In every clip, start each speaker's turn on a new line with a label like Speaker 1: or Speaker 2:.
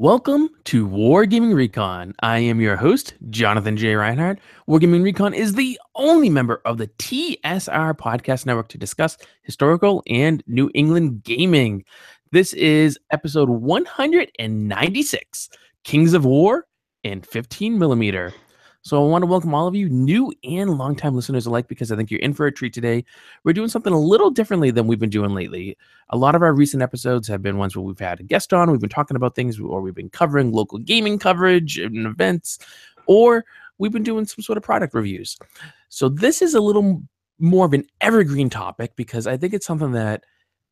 Speaker 1: Welcome to Wargaming Recon. I am your host, Jonathan J. Reinhardt. Wargaming Recon is the only member of the TSR podcast network to discuss historical and New England gaming. This is episode 196, Kings of War and 15 millimeter. So I want to welcome all of you new and longtime listeners alike because I think you're in for a treat today. We're doing something a little differently than we've been doing lately. A lot of our recent episodes have been ones where we've had a guest on, we've been talking about things, or we've been covering local gaming coverage and events, or we've been doing some sort of product reviews. So this is a little more of an evergreen topic because I think it's something that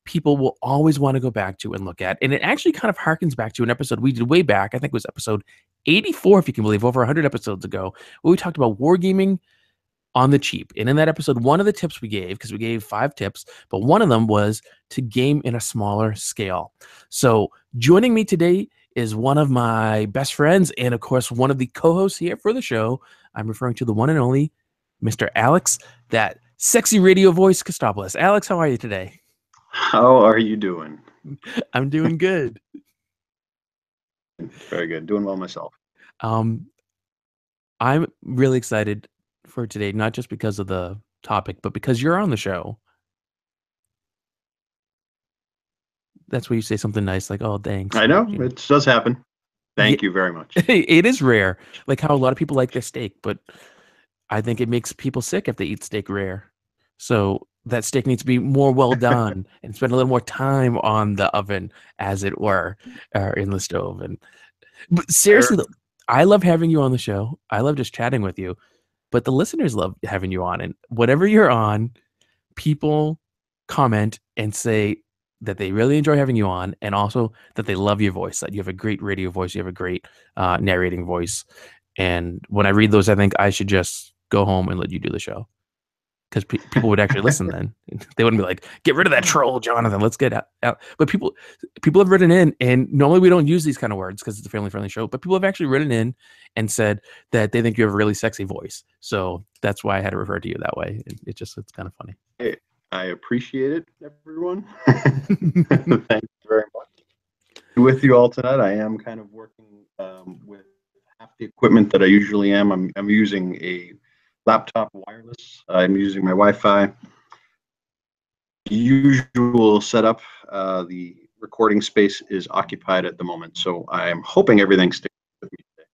Speaker 1: people will always want to go back to and look at. And it actually kind of harkens back to an episode we did way back. I think it was episode 84, if you can believe, over 100 episodes ago, where we talked about wargaming on the cheap. And in that episode, one of the tips we gave, because we gave 5 tips, but one of them was to game in a smaller scale. So joining me today is one of my best friends and, of course, one of the co-hosts here for the show. I'm referring to the one and only Mr. Alex, that sexy radio voice, Kostopoulos. Alex, how are you today?
Speaker 2: How are you doing?
Speaker 1: I'm doing good.
Speaker 2: Very good. Doing well myself.
Speaker 1: I'm really excited for today, not just because of the topic, but because you're on the show. That's where you say something nice like, "Oh, thanks."
Speaker 2: I know it does happen. Thank you very much.
Speaker 1: It is rare, like how a lot of people like their steak, but I think it makes people sick if they eat steak rare. So that steak needs to be more well done and spend a little more time on the oven, as it were, or in the stove. But seriously, though, I love having you on the show. I love just chatting with you, but the listeners love having you on. And whatever you're on, people comment and say that they really enjoy having you on, and also that they love your voice, that you have a great radio voice, you have a great narrating voice. And when I read those, I think I should just go home and let you do the show, because people would actually listen then. They wouldn't be like, "Get rid of that troll, Jonathan. Let's get out." But people have written in, and normally we don't use these kind of words because it's a family-friendly show, but people have actually written in and said that they think you have a really sexy voice. So that's why I had to refer to you that way. It's kind of funny.
Speaker 2: Hey, I appreciate it, everyone. Thank you very much. With you all tonight, I am kind of working with half the equipment that I usually am. I'm using a laptop wireless. I'm using my Wi-Fi. Usual setup. The recording space is occupied at the moment, so I'm hoping everything sticks with me today.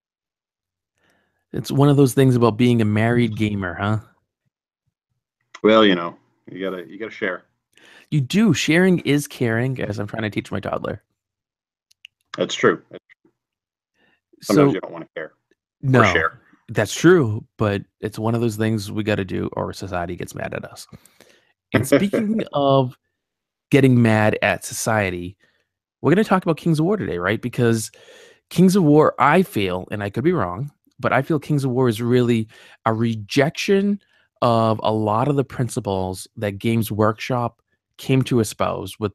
Speaker 1: It's one of those things about being a married gamer, huh?
Speaker 2: Well, you gotta share.
Speaker 1: You do. Sharing is caring, as I'm trying to teach my toddler.
Speaker 2: That's true. Sometimes you don't want to care.
Speaker 1: No,
Speaker 2: or share.
Speaker 1: That's true, but it's one of those things we got to do, or society gets mad at us. And speaking of getting mad at society, we're going to talk about Kings of War today, right? Because Kings of War, I feel, and I could be wrong, but I feel Kings of War is really a rejection of a lot of the principles that Games Workshop came to espouse with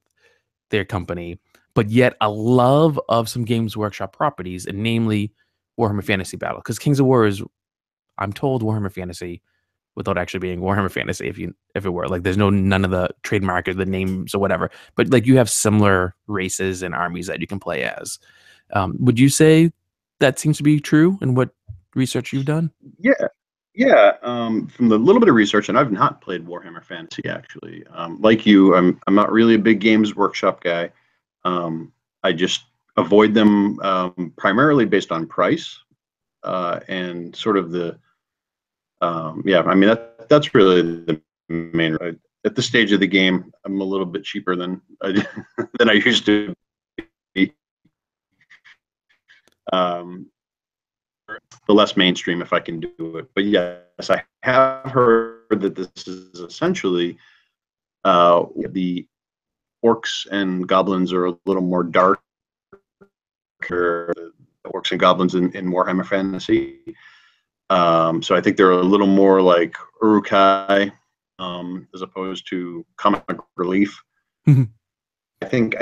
Speaker 1: their company, but yet a love of some Games Workshop properties, and namely Warhammer Fantasy Battle. Because Kings of War is, I'm told, Warhammer Fantasy without actually being Warhammer Fantasy. If it were like, there's none of the trademark or the names or whatever, but like you have similar races and armies that you can play as. Would you say that seems to be true in what research you've done?
Speaker 2: Yeah. From the little bit of research, and I've not played Warhammer Fantasy actually. Like you, I'm not really a big Games Workshop guy. I just avoid them primarily based on price and sort of the. I mean that's really the main. At this stage of the game, I'm a little bit cheaper than I used to be. The less mainstream if I can do it. But yes, I have heard that this is essentially the orcs and goblins are a little more dark. The orcs and goblins in Warhammer Fantasy. So I think they're a little more like Uruk-hai as opposed to comic relief.
Speaker 1: Mm-hmm.
Speaker 2: I think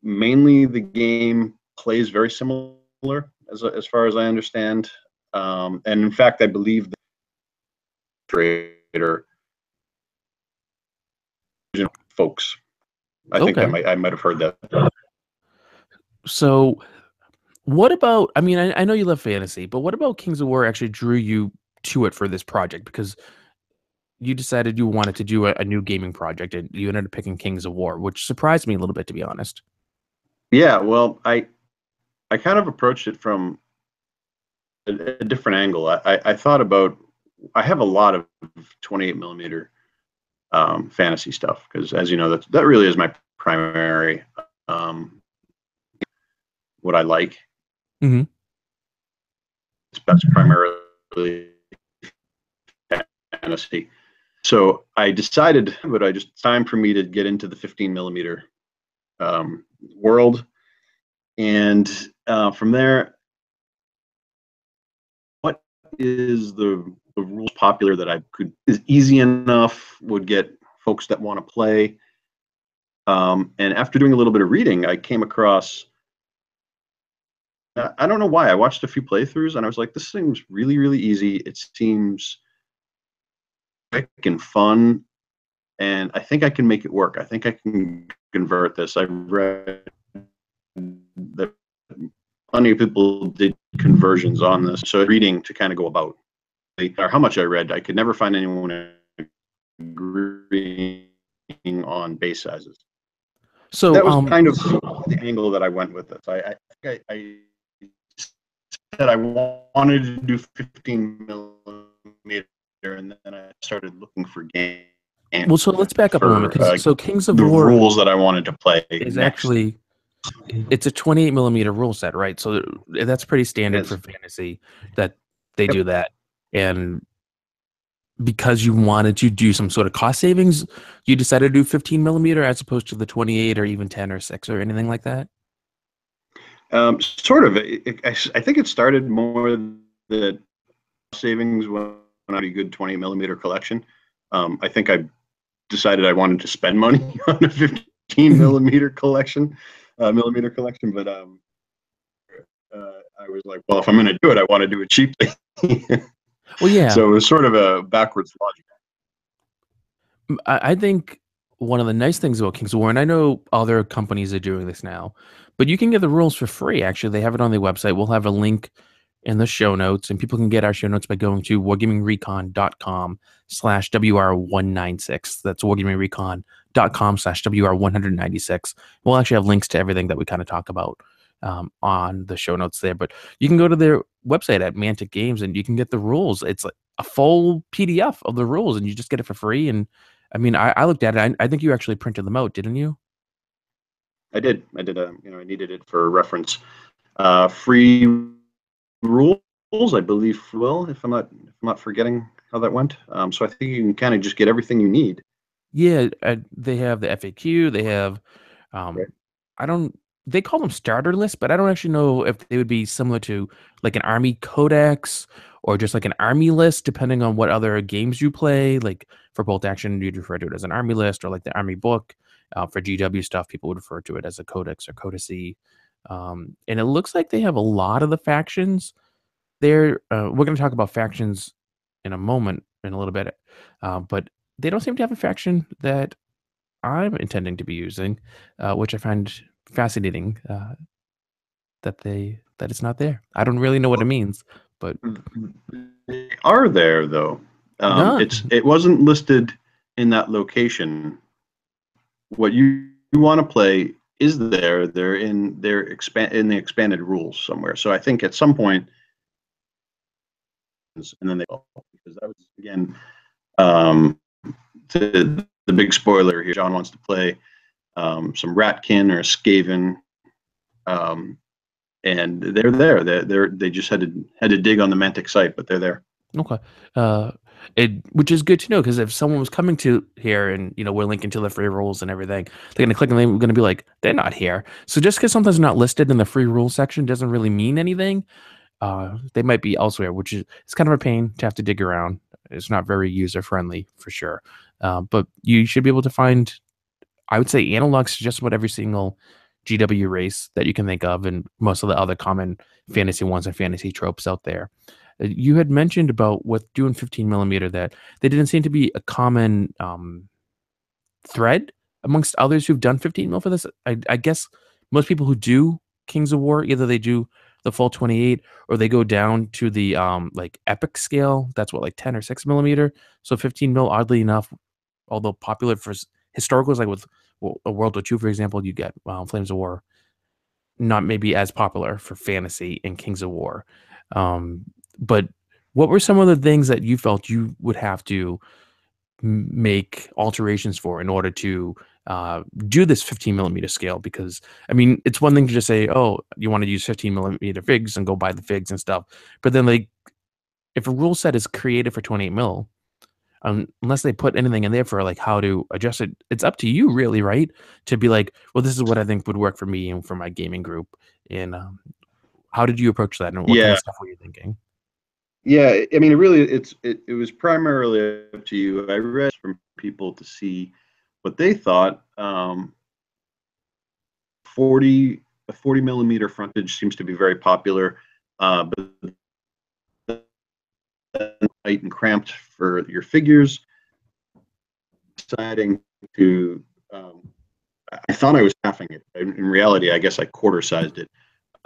Speaker 2: mainly the game plays very similar as far as I understand. And in fact, I believe the trader folks. I think I might have heard that.
Speaker 1: So What about, I mean, I know you love fantasy, but what about Kings of War actually drew you to it for this project? Because you decided you wanted to do a new gaming project and you ended up picking Kings of War, which surprised me a little bit, to be honest.
Speaker 2: Yeah, well, I kind of approached it from a different angle. I thought about I have a lot of 28 millimeter fantasy stuff because, as you know, that really is my primary um, what I like.
Speaker 1: Hmm.
Speaker 2: That's primarily fantasy. So I decided, but I just time for me to get into the 15 millimeter world, and from there, what is the rules popular that I could is easy enough would get folks that want to play. And after doing a little bit of reading, I came across. I don't know why. I watched a few playthroughs and I was like, this seems really, really easy. It seems quick and fun, and I think I can make it work. I think I can convert this. I read that plenty of people did conversions on this. So reading to kind of go about, or how much I read, I could never find anyone agreeing on base sizes.
Speaker 1: So,
Speaker 2: That was kind of the angle that I went with this. I said I wanted to do 15 millimeter, and then I started looking for games
Speaker 1: well, so let's back up a moment
Speaker 2: for
Speaker 1: because so Kings of
Speaker 2: the
Speaker 1: War
Speaker 2: rules that I wanted to play
Speaker 1: is
Speaker 2: next.
Speaker 1: actually it's a 28 millimeter rule set, right? So that's pretty standard for fantasy that they do
Speaker 2: Yep.
Speaker 1: that. And because you wanted to do some sort of cost savings, you decided to do 15 millimeter as opposed to the 28 or even 10 or 6 or anything like that.
Speaker 2: Sort of. I think it started more the savings when I had a good 20 millimeter collection. I think I decided I wanted to spend money on a 15 millimeter collection, but I was like, well, if I'm going to do it, I want to do it cheaply.
Speaker 1: Well, yeah,
Speaker 2: So it was sort of a backwards logic.
Speaker 1: I think one of the nice things about Kings of War, and I know other companies are doing this now, but you can get the rules for free. Actually, they have it on their website. We'll have a link in the show notes, and people can get our show notes by going to wargamingrecon.com/WR196. That's wargamingrecon.com/WR196. We'll actually have links to everything that we kind of talk about on the show notes there. But you can go to their website at Mantic Games and you can get the rules. It's like a full PDF of the rules, and you just get it for free. And I mean, I looked at it. I think you actually printed them out, didn't you?
Speaker 2: I did. I did. I needed it for reference. Free rules, I believe. Will, if I'm not forgetting how that went. So I think you can kind of just get everything you need.
Speaker 1: Yeah, they have the FAQ. They have,
Speaker 2: Right.
Speaker 1: I don't, they call them starter lists, but I don't actually know if they would be similar to like an army codex or just like an army list, depending on what other games you play. Like for bolt action, you'd refer to it as an army list or like the army book. For GW stuff, people would refer to it as a codex or codicy. And it looks like they have a lot of the factions there. We're going to talk about factions in a moment, in a little bit, but they don't seem to have a faction that I'm intending to be using, which I find fascinating that it's not there. I don't really know what it means, but
Speaker 2: They are there though.
Speaker 1: no,
Speaker 2: It wasn't listed in that location. What you want to play is there. They're in in the expanded rules somewhere. So I think at some point, and then they because that was again um, the big spoiler here. John wants to play some Ratkin or Skaven, um, and they're there. They just had to dig on the Mantic site, but they're there.
Speaker 1: okay. Uh, which is good to know because if someone was coming to here and we're linking to the free rules and everything, they're gonna click and they're gonna be like, they're not here. So just because something's not listed in the free rules section doesn't really mean anything. They might be elsewhere, which is it's kind of a pain to have to dig around. It's not very user friendly for sure. But you should be able to find, I would say, analogs to just about every single GW race that you can think of, and most of the other common fantasy ones and fantasy tropes out there. You had mentioned about with doing 15 millimeter that there didn't seem to be a common thread amongst others who've done 15 mil for this. I guess most people who do Kings of War, either they do the full 28, or they go down to the like epic scale. That's what, like 10 or 6 millimeter. So 15 mil, oddly enough, although popular for historicals, like with a World War II, for example, you get Flames of War, not maybe as popular for fantasy in Kings of War. But what were some of the things that you felt you would have to make alterations for in order to do this 15 millimeter scale? Because I mean, it's one thing to just say, oh, you want to use 15 millimeter figs and go buy the figs and stuff, but then like if a rule set is created for 28 mil, unless they put anything in there for like how to adjust it, it's up to you really, right? To be like, well, this is what I think would work for me and for my gaming group. And how did you approach that, and what kind of
Speaker 2: Yeah,
Speaker 1: stuff were you thinking?
Speaker 2: yeah. I mean, it was primarily up to you. I read from people to see what they thought. 40 a 40 millimeter frontage seems to be very popular, but tight and cramped for your figures. Deciding to, I thought I was halving it. In reality, I guess I quarter sized it,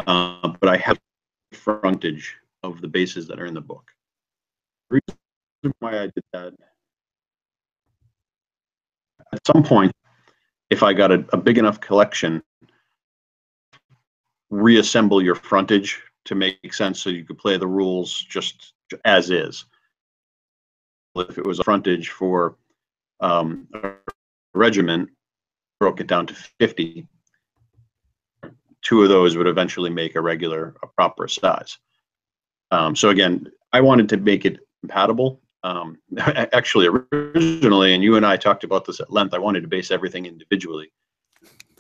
Speaker 2: but I have frontage of the bases that are in the book. The reason why I did that, at some point, if I got a big enough collection, reassemble your frontage to make sense so you could play the rules just as is. If it was a frontage for a regiment, broke it down to 50, two of those would eventually make a proper size. So again, I wanted to make it compatible. Actually, originally, and you and I talked about this at length, I wanted to base everything individually.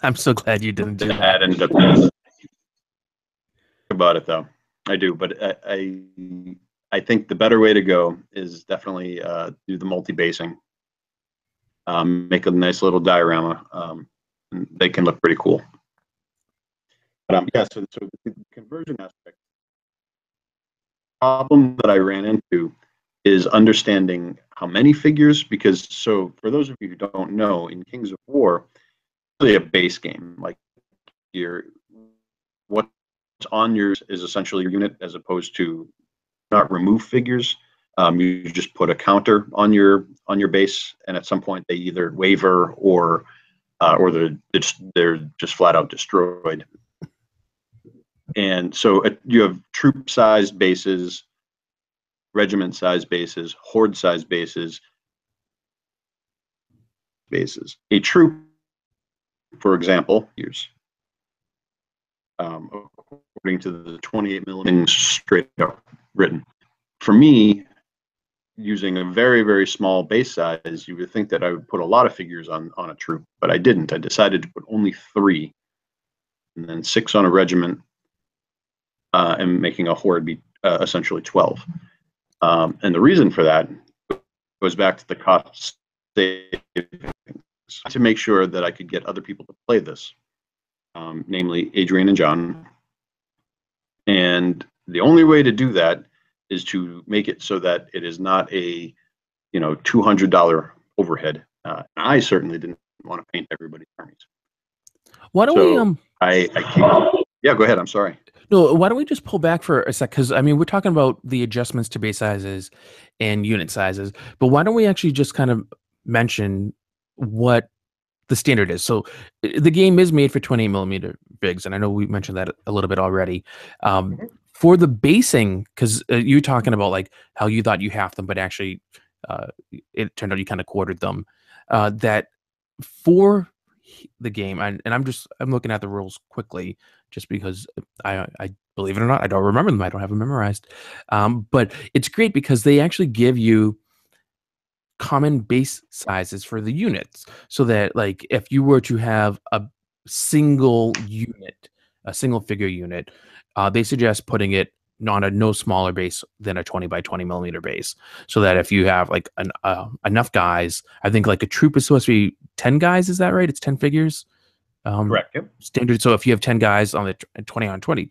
Speaker 1: I'm so glad you didn't do that.
Speaker 2: That ended up about it though. I do, but I think the better way to go is definitely do the multi-basing. Make a nice little diorama. They can look pretty cool. But yeah, so the conversion aspect problem that I ran into is understanding how many figures, because so for those of you who don't know, in Kings of War, it's really a base game. Like your what's on yours is essentially your unit, as opposed to not remove figures. You just put a counter on your base, and at some point they either waver or they're just flat out destroyed. And so you have troop-sized bases, regiment-sized bases, horde-sized bases. A troop, for example, here's according to the 28 millimeter straight up written. For me, using a very, very small base size, you would think that I would put a lot of figures on a troop, but I didn't. I decided to put only 3, and then 6 on a regiment, and making a horde be essentially 12. And the reason for that goes back to the cost savings, to make sure that I could get other people to play this, namely Adrian and John. And the only way to do that is to make it so that it is not a $200 overhead. I certainly didn't want to paint everybody's armies.
Speaker 1: Why don't
Speaker 2: so I can't. Yeah, go ahead. I'm sorry.
Speaker 1: No, why don't we just pull back for a sec? Because I mean, we're talking about the adjustments to base sizes and unit sizes, but why don't we actually just kind of mention what the standard is? So the game is made for 28 millimeter bigs, and I know we mentioned that a little bit already. For the basing, because you're talking about like how you thought you halved them, but actually it turned out you kind of quartered them. That for the game, and I'm looking at the rules quickly just because I believe it or not, I don't remember them. I don't have them memorized. But it's great because they actually give you common base sizes for the units, so that like if you were to have a single unit, a single figure unit, they suggest putting it on a no smaller base than a 20 by 20 millimeter base, so that if you have like enough guys, I think like a troop is supposed to be 10 guys, is that right? It's 10 figures.
Speaker 2: Correct. Yep.
Speaker 1: Standard. So if you have 10 guys on the 20 on 20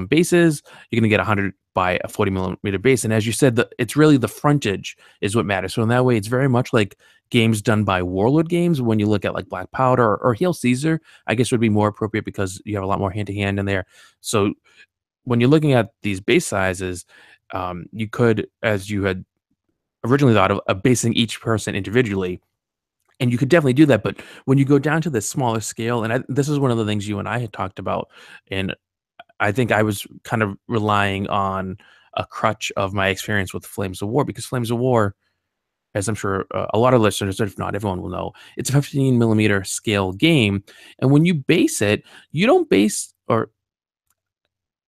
Speaker 1: bases, you're going to get 100 by a 40 millimeter base. And as you said, it's really the frontage is what matters. So in that way, it's very much like games done by Warlord Games. When you look at like Black Powder or Hail Caesar, I guess would be more appropriate because you have a lot more hand to hand in there. So when you're looking at these base sizes, you could, as you had originally thought of basing each person individually, and you could definitely do that. But when you go down to the smaller scale, and this is one of the things you and I had talked about, and I think I was kind of relying on a crutch of my experience with Flames of War, because Flames of War, as I'm sure a lot of listeners, if not everyone will know, it's a 15 millimeter scale game. And when you base it, you don't base, or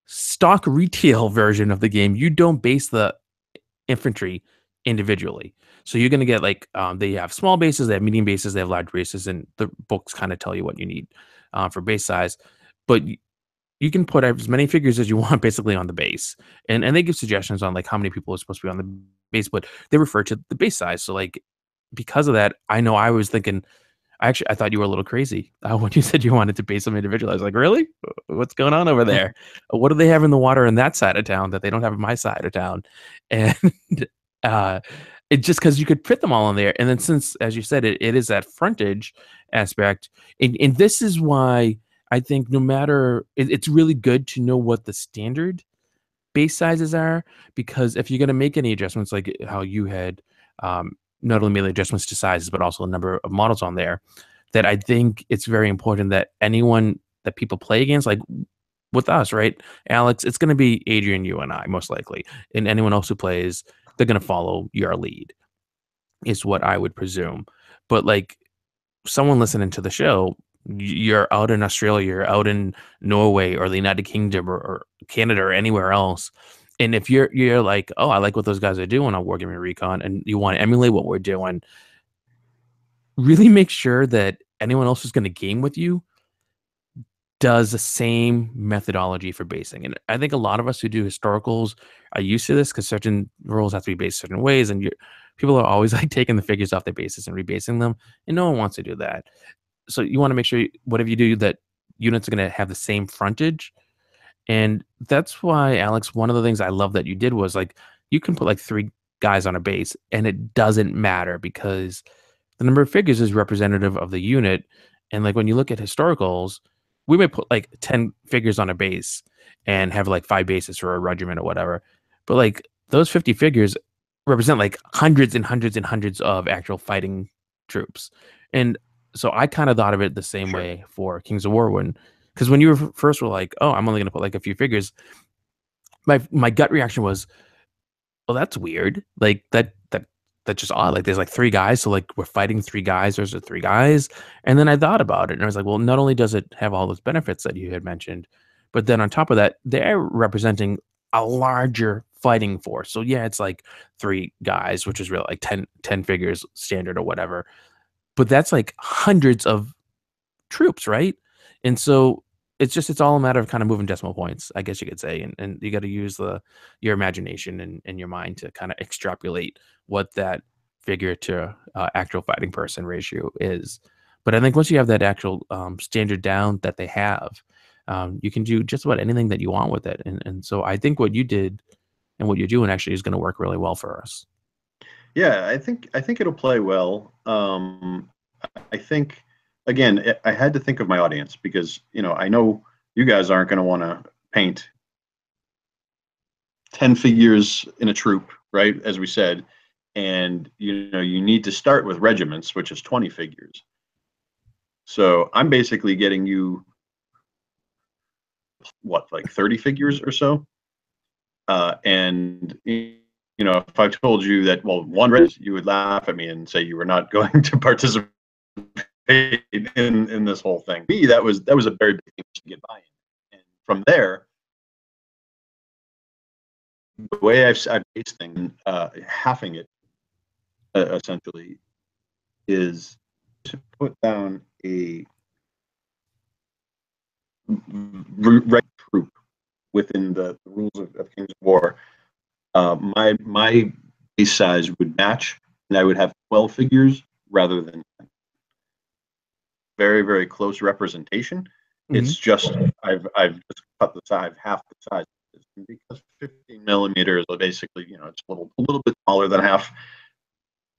Speaker 1: stock retail version of the game, you don't base the infantry individually. So you're going to get like, they have small bases, they have medium bases, they have large bases, and the books kind of tell you what you need for base size. But you can put as many figures as you want basically on the base, and they give suggestions on like how many people are supposed to be on the base, but they refer to the base size. So like, because of that, I know I was thinking, I thought you were a little crazy when you said you wanted to base them individually. I was like, really? What's going on over there? What do they have in the water in that side of town that they don't have in my side of town? And uh, it just, because you could fit them all in there. And then since, as you said, it is that frontage aspect. And this is why I think no matter, it's really good to know what the standard base sizes are, because if you're going to make any adjustments, like how you had, um, not only made adjustments to sizes but also a number of models on there, that I think it's very important that anyone that people play against, like with us, right, Alex, it's going to be Adrian, you and I most likely, and anyone else who plays, they're going to follow your lead, is what I would presume. But like, someone listening to the show, you're out in Australia, you're out in Norway or the United Kingdom, or Canada or anywhere else. And if you're like, oh, I like what those guys are doing on Wargaming Recon, and you want to emulate what we're doing, really make sure that anyone else who's going to game with you does the same methodology for basing. And I think a lot of us who do historicals are used to this, because certain rules have to be based certain ways, and people are always like taking the figures off their bases and rebasing them, and no one wants to do that. So you want to make sure whatever you do, that units are going to have the same frontage. And that's why, Alex, one of the things I love that you did was like, you can put like three guys on a base and it doesn't matter, because the number of figures is representative of the unit. And like, when you look at historicals, we may put like 10 figures on a base and have like 5 bases for a regiment or whatever. But like, those 50 figures represent like hundreds and hundreds and hundreds of actual fighting troops. And so I kind of thought of it the same
Speaker 2: Sure.
Speaker 1: way for Kings of War, because when you were first were like, oh, I'm only going to put like a few figures, my gut reaction was, well, that's weird. Like that's just odd. Like, there's like three guys, so like we're fighting three guys. There's three guys, and then I thought about it, and I was like, well, not only does it have all those benefits that you had mentioned, but then on top of that, they're representing a larger fighting force. So yeah, it's like three guys, which is really like 10 figures standard or whatever, but that's like hundreds of troops, right? And so it's all a matter of kind of moving decimal points, I guess you could say, and you got to use your imagination and your mind to kind of extrapolate what that figure to actual fighting person ratio is. But I think once you have that actual standard down that they have, you can do just about anything that you want with it. And so I think what you did and what you're doing actually is going to work really well for us.
Speaker 2: Yeah, I think it'll play well. I think again, I had to think of my audience because I know you guys aren't going to want to paint 10 figures in a troop, right? As we said, and you need to start with regiments, which is 20 figures. So I'm basically getting you what, like 30 figures or so, and if I told you that, well, one res, you would laugh at me and say you were not going to participate in this whole thing. Me, that was a very big thing to get buy-in, and from there, the way I've based things, halving it essentially is to put down a red troop within the rules of Kings of War. My base size would match, and I would have 12 figures rather than 10. Very, very close representation.
Speaker 1: Mm-hmm.
Speaker 2: It's just I've just cut the size, half the size, because 15 millimeters are basically, it's a little bit smaller than half.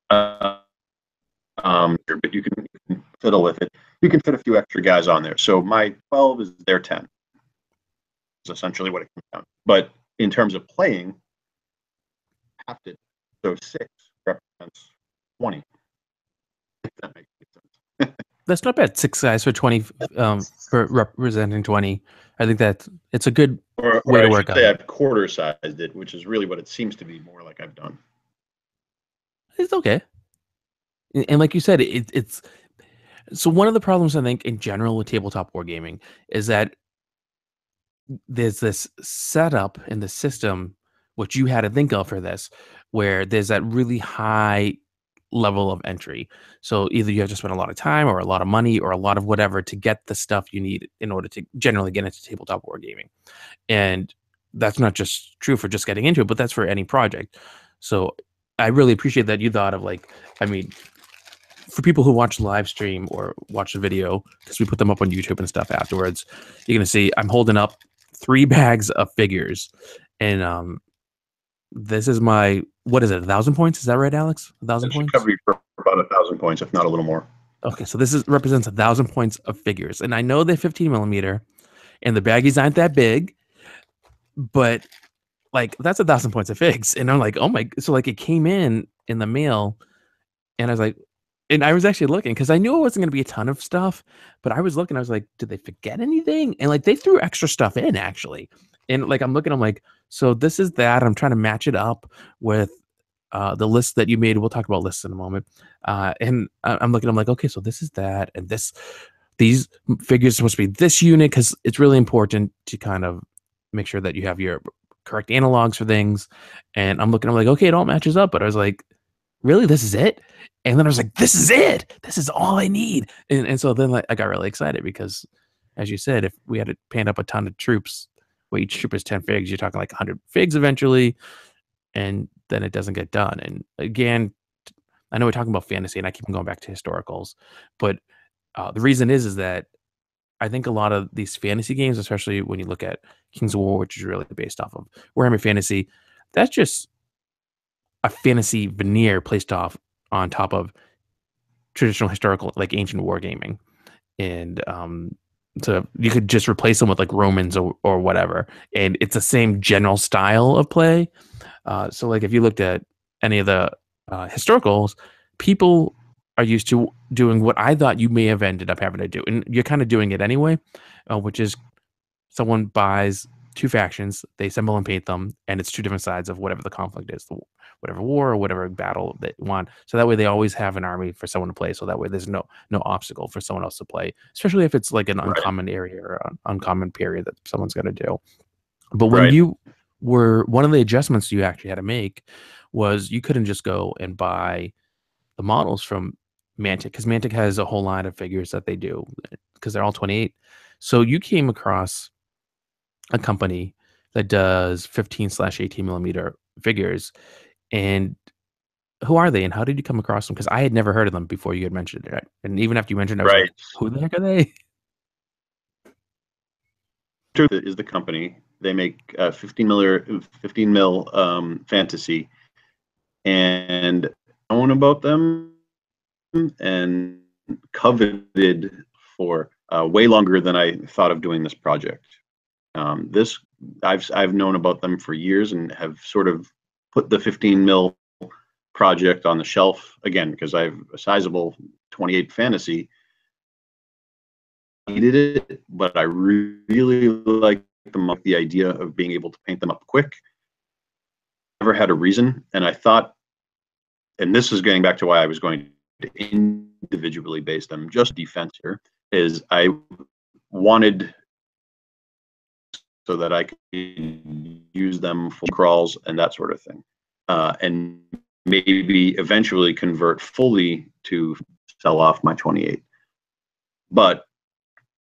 Speaker 2: But you can fiddle with it. You can fit a few extra guys on there. So my 12 is their 10. essentially what it comes down to. But in terms of playing, half it, so 6 represents 20. If that makes sense.
Speaker 1: That's not bad. 6 guys for 20, for representing 20. I think that it's a good way
Speaker 2: Or
Speaker 1: to
Speaker 2: I should
Speaker 1: work on
Speaker 2: say
Speaker 1: it.
Speaker 2: I've quarter sized it, which is really what it seems to be more like I've done.
Speaker 1: It's okay. And like you said, it's so one of the problems I think in general with tabletop wargaming is that there's this setup in the system, which you had to think of for this, where there's that really high level of entry. So either you have to spend a lot of time or a lot of money or a lot of whatever to get the stuff you need in order to generally get into tabletop wargaming. And that's not just true for just getting into it, but that's for any project. So I really appreciate that you thought of like, I mean, for people who watch the live stream or watch the video, because we put them up on YouTube and stuff afterwards, you're gonna see I'm holding up 3 bags of figures, and this is my, what is it, 1,000 points? Is that right, Alex? 1,000
Speaker 2: It should
Speaker 1: points?
Speaker 2: cover you for about 1,000 points, if not a little more.
Speaker 1: Okay, so this is represents 1,000 points of figures, and I know they're 15 millimeter, and the baggies aren't that big, but like that's 1,000 points of figs, and I'm like, oh my, so like it came in the mail, and I was like, and I was actually looking because I knew it wasn't going to be a ton of stuff, but I was looking. I was like, did they forget anything? And like they threw extra stuff in actually. And like I'm looking, I'm like, so this is that. I'm trying to match it up with the list that you made. We'll talk about lists in a moment. And I'm looking. I'm like, okay, so this is that, and this. These figures are supposed to be this unit because it's really important to kind of make sure that you have your correct analogs for things. And I'm looking. I'm like, okay, it all matches up. But I was like, really, this is it? And then I was like, this is it. This is all I need. And so then like, I got really excited because, as you said, if we had to pan up a ton of troops, well, each troop is 10 figs, you're talking like 100 figs eventually, and then it doesn't get done. And again, I know we're talking about fantasy, and I keep going back to historicals, but the reason is that I think a lot of these fantasy games, especially when you look at Kings of War, which is really based off of Warhammer Fantasy, that's just a fantasy veneer placed off on top of traditional historical like ancient wargaming, and so you could just replace them with like Romans or whatever, and it's the same general style of play. So like if you looked at any of the historicals, people are used to doing what I thought you may have ended up having to do, and you're kind of doing it anyway, which is someone buys 2 factions, they assemble and paint them, and it's 2 different sides of whatever the conflict is, whatever war or whatever battle they want. So that way they always have an army for someone to play. So that way there's no obstacle for someone else to play, especially if it's like an
Speaker 2: Right.
Speaker 1: uncommon area or an uncommon period that someone's going to do. But when
Speaker 2: Right.
Speaker 1: you were, one of the adjustments you actually had to make was you couldn't just go and buy the models from Mantic, because Mantic has a whole line of figures that they do because they're all 28. So you came across a company that does 15/18 millimeter figures. And who are they and how did you come across them? Because I had never heard of them before you had mentioned it. And even after you mentioned it, I was
Speaker 2: Right.
Speaker 1: like, who the heck are they?
Speaker 2: Is the company. They make 15 mil fantasy, and known about them and coveted for way longer than I thought of doing this project. This I've known about them for years and have sort of put the 15 mil project on the shelf again because I have a sizable 28 fantasy. Needed it, but I really like the idea of being able to paint them up quick. Never had a reason, and I thought, and this is getting back to why I was going to individually base them. Just defense here is I wanted so that I could use them for crawls and that sort of thing, and maybe eventually convert fully to sell off my 28. But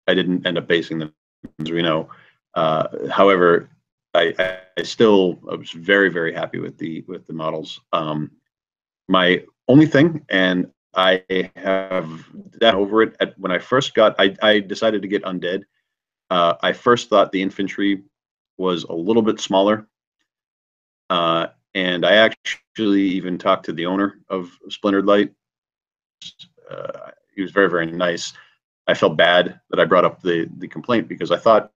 Speaker 2: I didn't end up basing them, as we know. However, I still was very, very happy with the models. My only thing, and I have that over it. When I first got, I decided to get undead. I first thought the infantry was a little bit smaller, and I actually even talked to the owner of Splintered Light. He was very, very nice. I felt bad that I brought up the complaint because I thought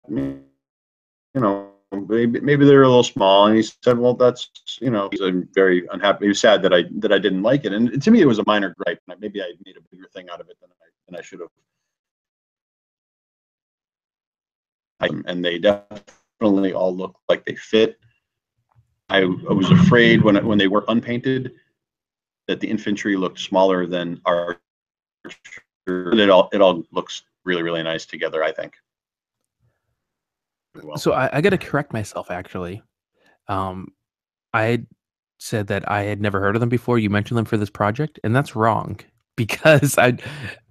Speaker 2: you know, maybe they're a little small. And he said, well, that's, he's very unhappy. He was sad that I didn't like it. And to me, it was a minor gripe. Maybe I made a bigger thing out of it than I should have. And they definitely all look like they fit. I was afraid when they were unpainted that the infantry looked smaller than our. It all looks really, really nice together, I think.
Speaker 1: Well. So I got to correct myself, actually. I had said that I had never heard of them before. You mentioned them for this project, and that's wrong because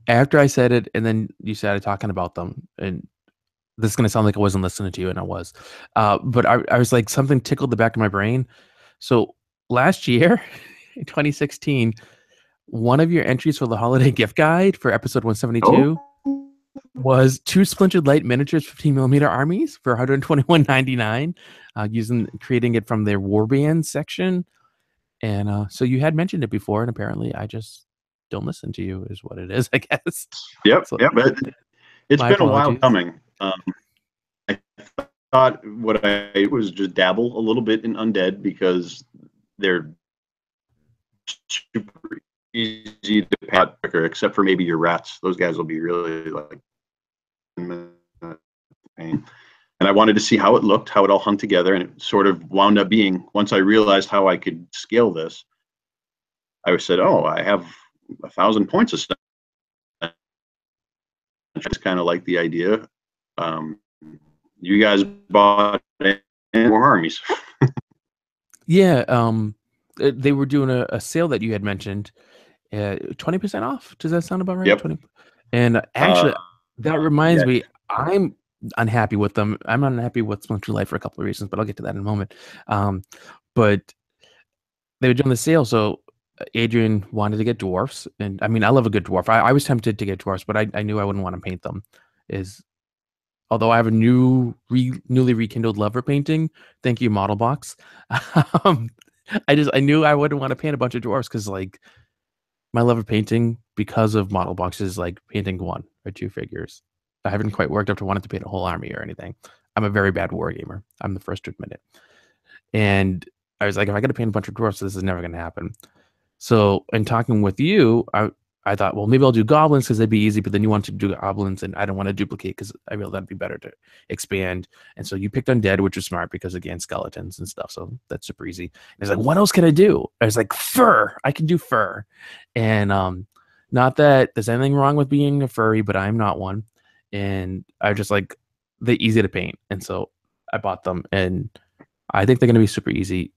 Speaker 1: after I said it, and then you started talking about them, and this is going to sound like I wasn't listening to you, and I was. But I was like, something tickled the back of my brain. So last year, in 2016, one of your entries for the holiday gift guide for episode 172 was 2 splintered light miniatures 15mm armies for $121.99, creating it from their warband section. And so you had mentioned it before, and apparently I just don't listen to you, is what it is, I guess.
Speaker 2: Yep,
Speaker 1: so,
Speaker 2: yep. It's been a while coming. I thought what I was just dabble a little bit in undead because they're super easy to pat quicker, except for maybe your rats. Those guys will be really like pain. And I wanted to see how it looked, how it all hung together, and it sort of wound up being, once I realized how I could scale this, I said, oh, I have 1,000 points of stuff. I just kind of like the idea. You guys bought more armies.
Speaker 1: Yeah, they were doing a sale that you had mentioned, 20% off. Does that sound about right?
Speaker 2: Yep.
Speaker 1: 20. And actually, that reminds me, I'm unhappy with them. I'm unhappy with Splinter Light for a couple of reasons, but I'll get to that in a moment. But they were doing the sale, so Adrian wanted to get dwarfs, and I mean, I love a good dwarf. I was tempted to get dwarfs, but I knew I wouldn't want to paint them. Although I have a newly rekindled love for painting. Thank you, Model Box. I knew I wouldn't want to paint a bunch of dwarfs because like my love of painting because of Model Box is like painting 1 or 2 figures. I haven't quite worked up to wanting to paint a whole army or anything. I'm a very bad wargamer. I'm the first to admit it. And I was like, if I got to paint a bunch of dwarfs, this is never going to happen. So in talking with you, I thought, well, maybe I'll do goblins because they'd be easy, but then you want to do goblins, and I don't want to duplicate because I feel that'd be better to expand. And so you picked undead, which was smart because, again, skeletons and stuff. So that's super easy. And it's like, what else can I do? I was like, fur. I can do fur. And not that there's anything wrong with being a furry, but I'm not one. And I just like they're easy to paint. And so I bought them, and I think they're going to be super easy.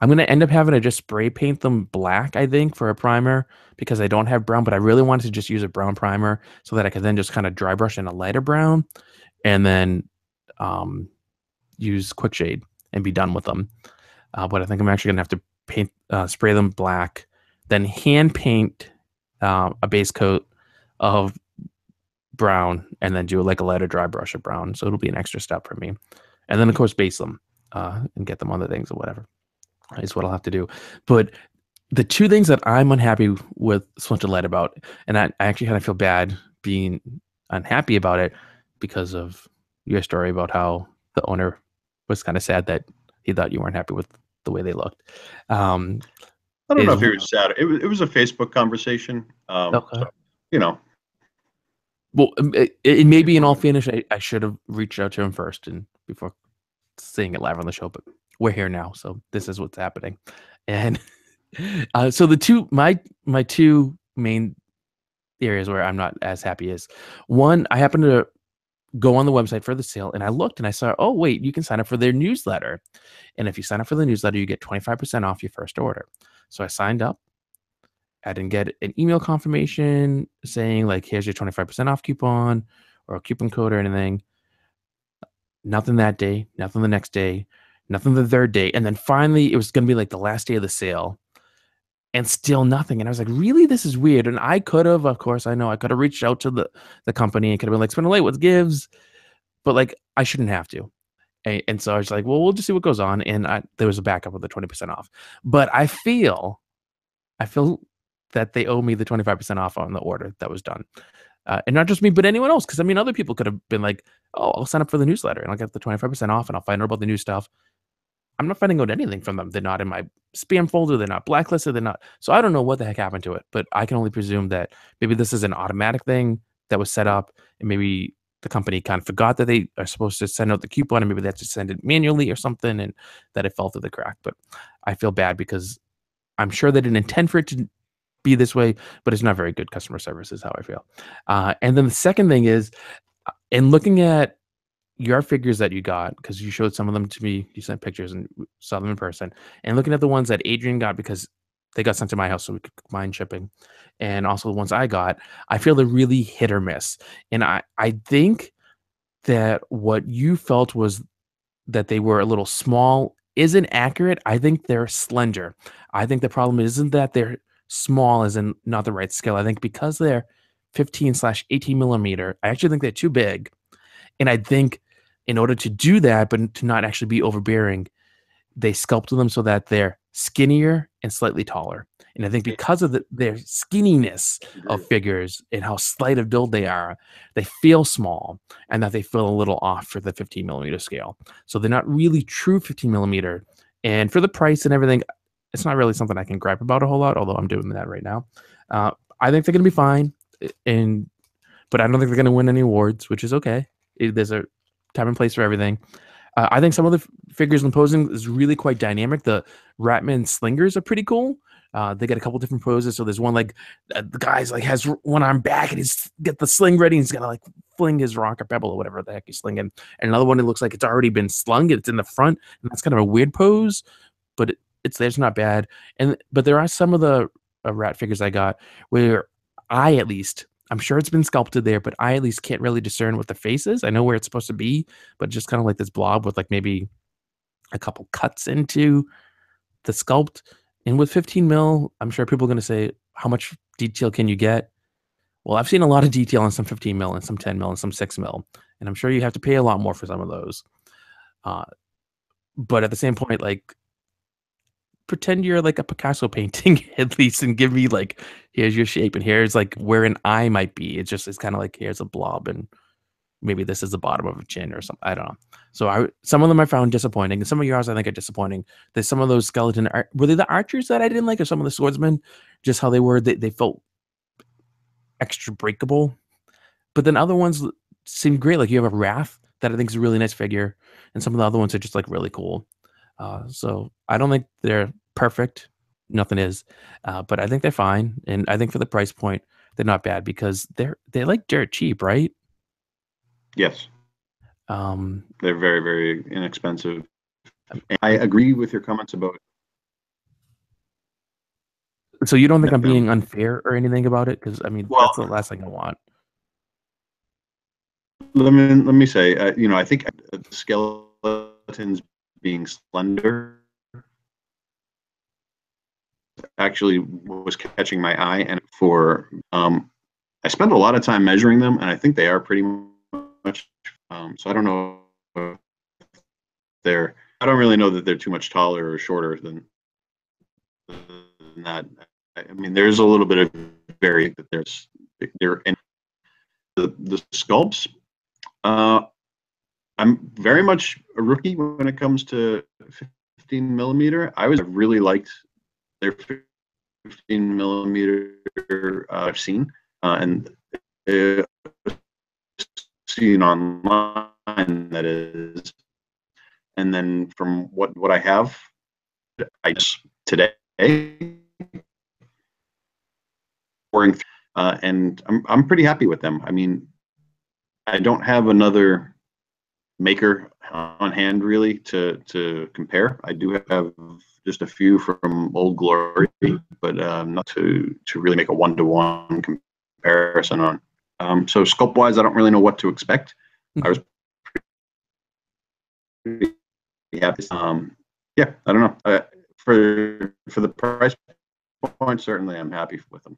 Speaker 1: I'm going to end up having to just spray paint them black, I think, for a primer because I don't have brown, but I really wanted to just use a brown primer so that I could then just kind of dry brush in a lighter brown and then use quick shade and be done with them. But I think I'm actually going to have to spray them black, then hand paint a base coat of brown and then do like a lighter dry brush of brown. So it'll be an extra step for me. And then, of course, base them and get them on the things or whatever. Is what I'll have to do. But the 2 things that I'm unhappy with Splinter Light about, and I actually kind of feel bad being unhappy about it because of your story about how the owner was kind of sad that he thought you weren't happy with the way they looked.
Speaker 2: I don't know if he was sad. It was a Facebook conversation.
Speaker 1: Okay.
Speaker 2: So,
Speaker 1: well, it may be in all fairness, I should have reached out to him first and before saying it live on the show, but we're here now, so this is what's happening. And so my 2 main areas where I'm not as happy is, one, I happened to go on the website for the sale and I looked and I saw, oh wait, you can sign up for their newsletter, and if you sign up for the newsletter you get 25% off your first order. So I signed up. I didn't get an email confirmation saying like, here's your 25% off coupon or a coupon code or anything. Nothing that day, nothing the next day, nothing the third day. And then finally, it was going to be like the last day of the sale and still nothing. And I was like, really? This is weird. And I could have, of course, I know I could have reached out to the company and could have been like, Spindle Light, what gives? But like, I shouldn't have to. And so I was like, well, we'll just see what goes on. And there was a backup with the 20% off. But I feel that they owe me the 25% off on the order that was done. And not just me, but anyone else. Because I mean, other people could have been like, "Oh, I'll sign up for the newsletter and I'll get the 25% off, and I'll find out about the new stuff." I'm not finding out anything from them. They're not in my spam folder. They're not blacklisted. They're not. So I don't know what the heck happened to it, but I can only presume that maybe this is an automatic thing that was set up, and maybe the company kind of forgot that they are supposed to send out the coupon, and maybe they have to send it manually or something, and that it fell through the crack. But I feel bad because I'm sure they didn't intend for it to be this way, but it's not very good customer service, is how I feel. And then the second thing is, in looking at your figures that you got, because you showed some of them to me, you sent pictures and saw them in person, and looking at the ones that Adrian got because they got sent to my house so we could combine shipping, and also the ones I got, I feel they're really hit or miss. And I think that what you felt was that they were a little small isn't accurate. I think they're slender. I think the problem isn't that they're small as in not the right scale. I think because they're 15/18 millimeter, I actually think they're too big. And I think in order to do that, but to not actually be overbearing, they sculpted them so that they're skinnier and slightly taller. And I think because of their skinniness of figures and how slight of build they are, they feel small and that they feel a little off for the 15 millimeter scale. So they're not really true 15 millimeter. And for the price and everything, it's not really something I can gripe about a whole lot, although I'm doing that right now. I think they're going to be fine. But I don't think they're going to win any awards, which is okay. There's a time and place for everything. I think some of the figures in posing is really quite dynamic. The Ratman slingers are pretty cool. They got a couple different poses. So there's one like the guy's like has one arm back and he's got the sling ready. And he's gonna like fling his rock or pebble or whatever the heck he's slinging. And another one, it looks like it's already been slung. It's in the front, and that's kind of a weird pose, but it's there's not bad. But there are some of the rat figures I got where I at least. I'm sure it's been sculpted there, but I at least can't really discern what the face is. I know where it's supposed to be, but just kind of like this blob with like maybe a couple cuts into the sculpt. And with 15 mil, I'm sure people are going to say, how much detail can you get? Well, I've seen a lot of detail on some 15 mil and some 10 mil and some 6 mil. And I'm sure you have to pay a lot more for some of those. But at the same point, like, pretend you're like a Picasso painting at least and give me like, here's your shape and here's like where an eye might be. It's kind of like, here's a blob and maybe this is the bottom of a chin or something. I don't know. So some of them I found disappointing, and some of yours I think are disappointing. There's some of those skeleton were they the archers that I didn't like, or some of the swordsmen, just how they were. They felt extra breakable, but then other ones seemed great. Like you have a Wrath that I think is a really nice figure, and some of the other ones are just like really cool. So I don't think they're perfect. Nothing is, but I think they're fine, and I think for the price point, they're not bad because they're like dirt cheap, right?
Speaker 2: Yes.
Speaker 1: Um,
Speaker 2: They're very, very inexpensive. And I agree with your comments about.
Speaker 1: so you don't think I'm being unfair or anything about it? Because I mean,
Speaker 2: Well,
Speaker 1: that's the last thing I want.
Speaker 2: let me say, I think skeletons being slender actually was catching my eye, and I spent a lot of time measuring them, and I think they are pretty much. So I don't know if I don't really know that they're too much taller or shorter than that. I mean, there's a little bit of variation that they're in the sculpts. I'm very much a rookie when it comes to 15 millimeter. I really liked their 15 millimeter I've seen, and seen online, that is. And then from what I have, I just today and I'm pretty happy with them. I mean, I don't have another maker on hand really to compare. I do have just a few from Old Glory, but not to really make a one-to-one comparison on. So sculpt wise, I don't really know what to expect. I was pretty happy. Yeah, I don't know. For the price point, certainly I'm happy with them.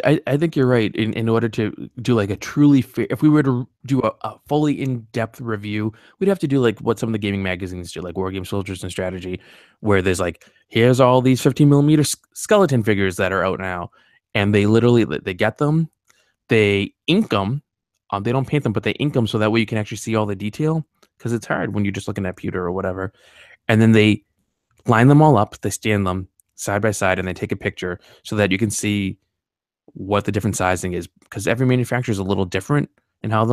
Speaker 1: I think you're right. In order to do like a truly fair, if we were to do a fully in-depth review, we'd have to do like what some of the gaming magazines do, like War Game Soldiers and Strategy, where there's like, here's all these 15 millimeter skeleton figures that are out now. and they get them, they ink them. They don't paint them, but they ink them so that way you can actually see all the detail because it's hard when you're just looking at pewter or whatever. And then they line them all up, they stand them side by side, and they take a picture so that you can see what the different sizing is because every manufacturer is a little different in how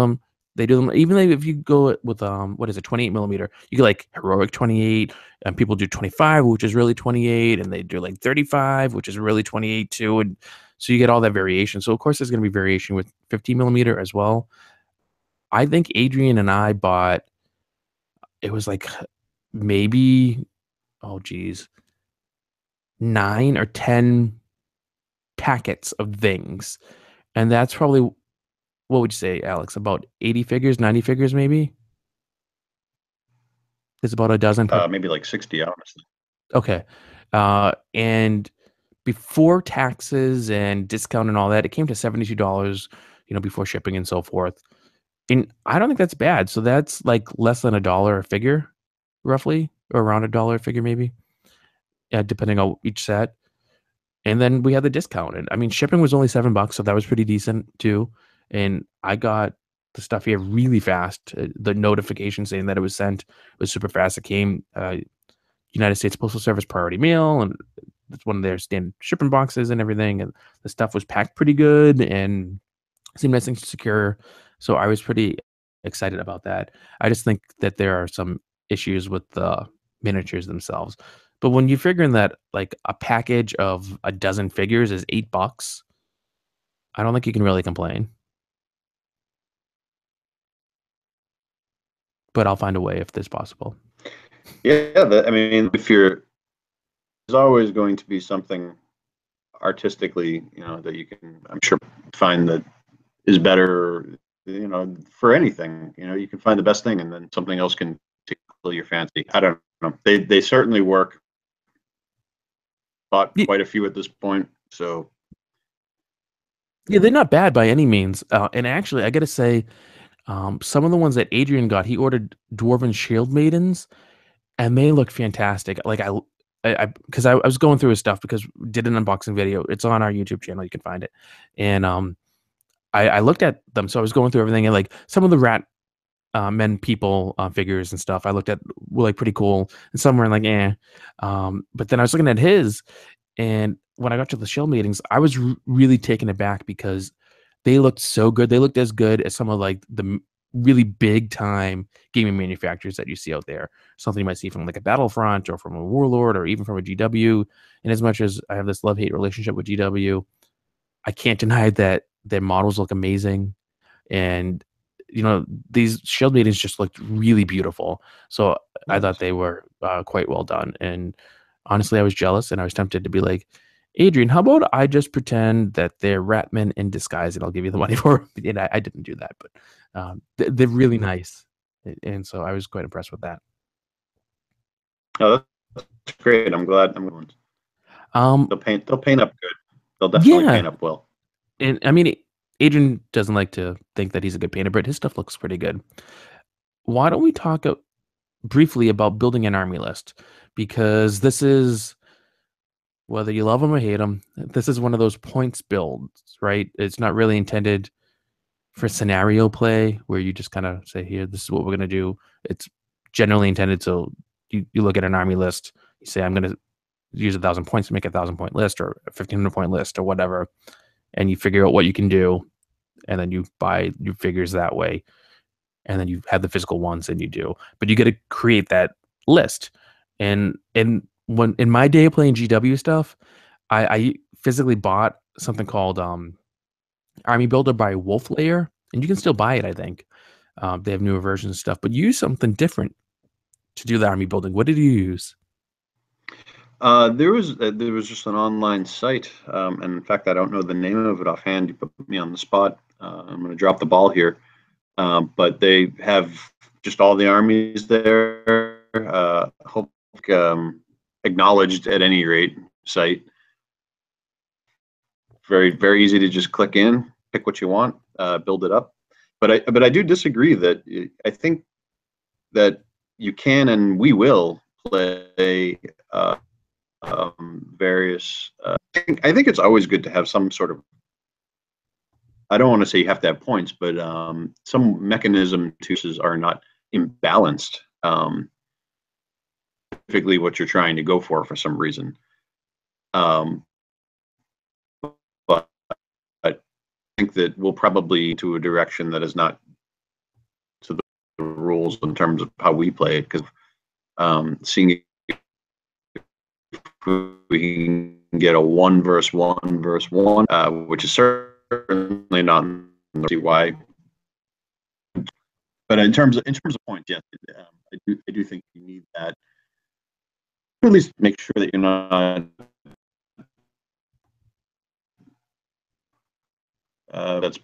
Speaker 1: they do them. Even if you go with what is it, 28 millimeter, you get like heroic 28, and people do 25, which is really 28, and they do like 35, which is really 28 too, and so you get all that variation. So of course there's going to be variation with 50 millimeter as well. I think Adrian and I bought, it was like maybe, oh geez, 9 or 10 packets of things, and that's probably, what would you say, Alex? About 80 figures, 90 figures, maybe? It's about a dozen per.
Speaker 2: Maybe like 60, honestly.
Speaker 1: Okay. And before taxes and discount and all that, it came to $72, before shipping and so forth. And I don't think that's bad. So that's like less than $1 a figure, roughly, or around $1 a figure, maybe, depending on each set. And then we had the discount. And I mean, shipping was only $7, so that was pretty decent too. And I got the stuff here really fast. The notification saying that it was sent was super fast. It came United States Postal Service priority mail, and it's one of their standard shipping boxes and everything. And the stuff was packed pretty good and seemed nice and secure. So I was pretty excited about that. I just think that there are some issues with the miniatures themselves. But when you figure in that like a package of a dozen figures is $8, I don't think you can really complain. But I'll find a way if this possible.
Speaker 2: Yeah, I mean, if you're, there's always going to be something artistically, that you can, I'm sure, find that is better, for anything. You can find the best thing, and then something else can tickle your fancy. I don't know. They certainly work. Bought quite a few at this point, so.
Speaker 1: Yeah, they're not bad by any means. And actually, I got to say, some of the ones that Adrian got, he ordered Dwarven Shield Maidens, and they look fantastic. Like because I was going through his stuff because we did an unboxing video. It's on our YouTube channel. You can find it. And I looked at them. So I was going through everything, and like some of the rat men people figures and stuff I looked at were like pretty cool, and some were like but then I was looking at his, and when I got to the shield meetings, I was really taken aback because they looked so good. They looked as good as some of like the really big time gaming manufacturers that you see out there. Something you might see from like a Battlefront or from a Warlord or even from a GW. And as much as I have this love-hate relationship with GW, I can't deny that their models look amazing. And these shield meetings just looked really beautiful. So I thought they were quite well done. And honestly, I was jealous, and I was tempted to be like, Adrian, how about I just pretend that they're Ratmen in disguise, and I'll give you the money for them? And I didn't do that, but they're really nice, and so I was quite impressed with that.
Speaker 2: Oh, that's great. I'm glad. They'll paint up good. They'll definitely paint up well.
Speaker 1: And I mean, Adrian doesn't like to think that he's a good painter, but his stuff looks pretty good. Why don't we talk briefly about building an army list? Because this is, whether you love them or hate them, this is one of those points builds, right? It's not really intended for scenario play where you just kind of say, here, this is what we're going to do. It's generally intended so you look at an army list, you say, I'm going to use 1,000 points to make 1,000-point list or a 1,500-point list or whatever, and you figure out what you can do, and then you buy your figures that way, and then you have the physical ones, and you do. But you got to create that list. And when in my day of playing GW stuff, I physically bought something called Army Builder by Wolf Layer, and you can still buy it, I think. They have newer versions and stuff, but use something different to do the army building. What did you use?
Speaker 2: There was just an online site, and in fact, I don't know the name of it offhand. You put me on the spot. I'm going to drop the ball here, but they have just all the armies there. Acknowledged at any rate site. Very, very easy to just click in, pick what you want, build it up. But I do disagree that I think that you can and we will play various. I think it's always good to have some sort of. I don't want to say you have to have points, but some mechanism to are not imbalanced. Typically, what you're trying to go for some reason. But I think that we'll probably to a direction that is not to the rules in terms of how we play it, because seeing if we can get a 1 versus 1 which is certainly not see why. But in terms of points, yes, I do think you need that. Or at least make sure that you're not. That's.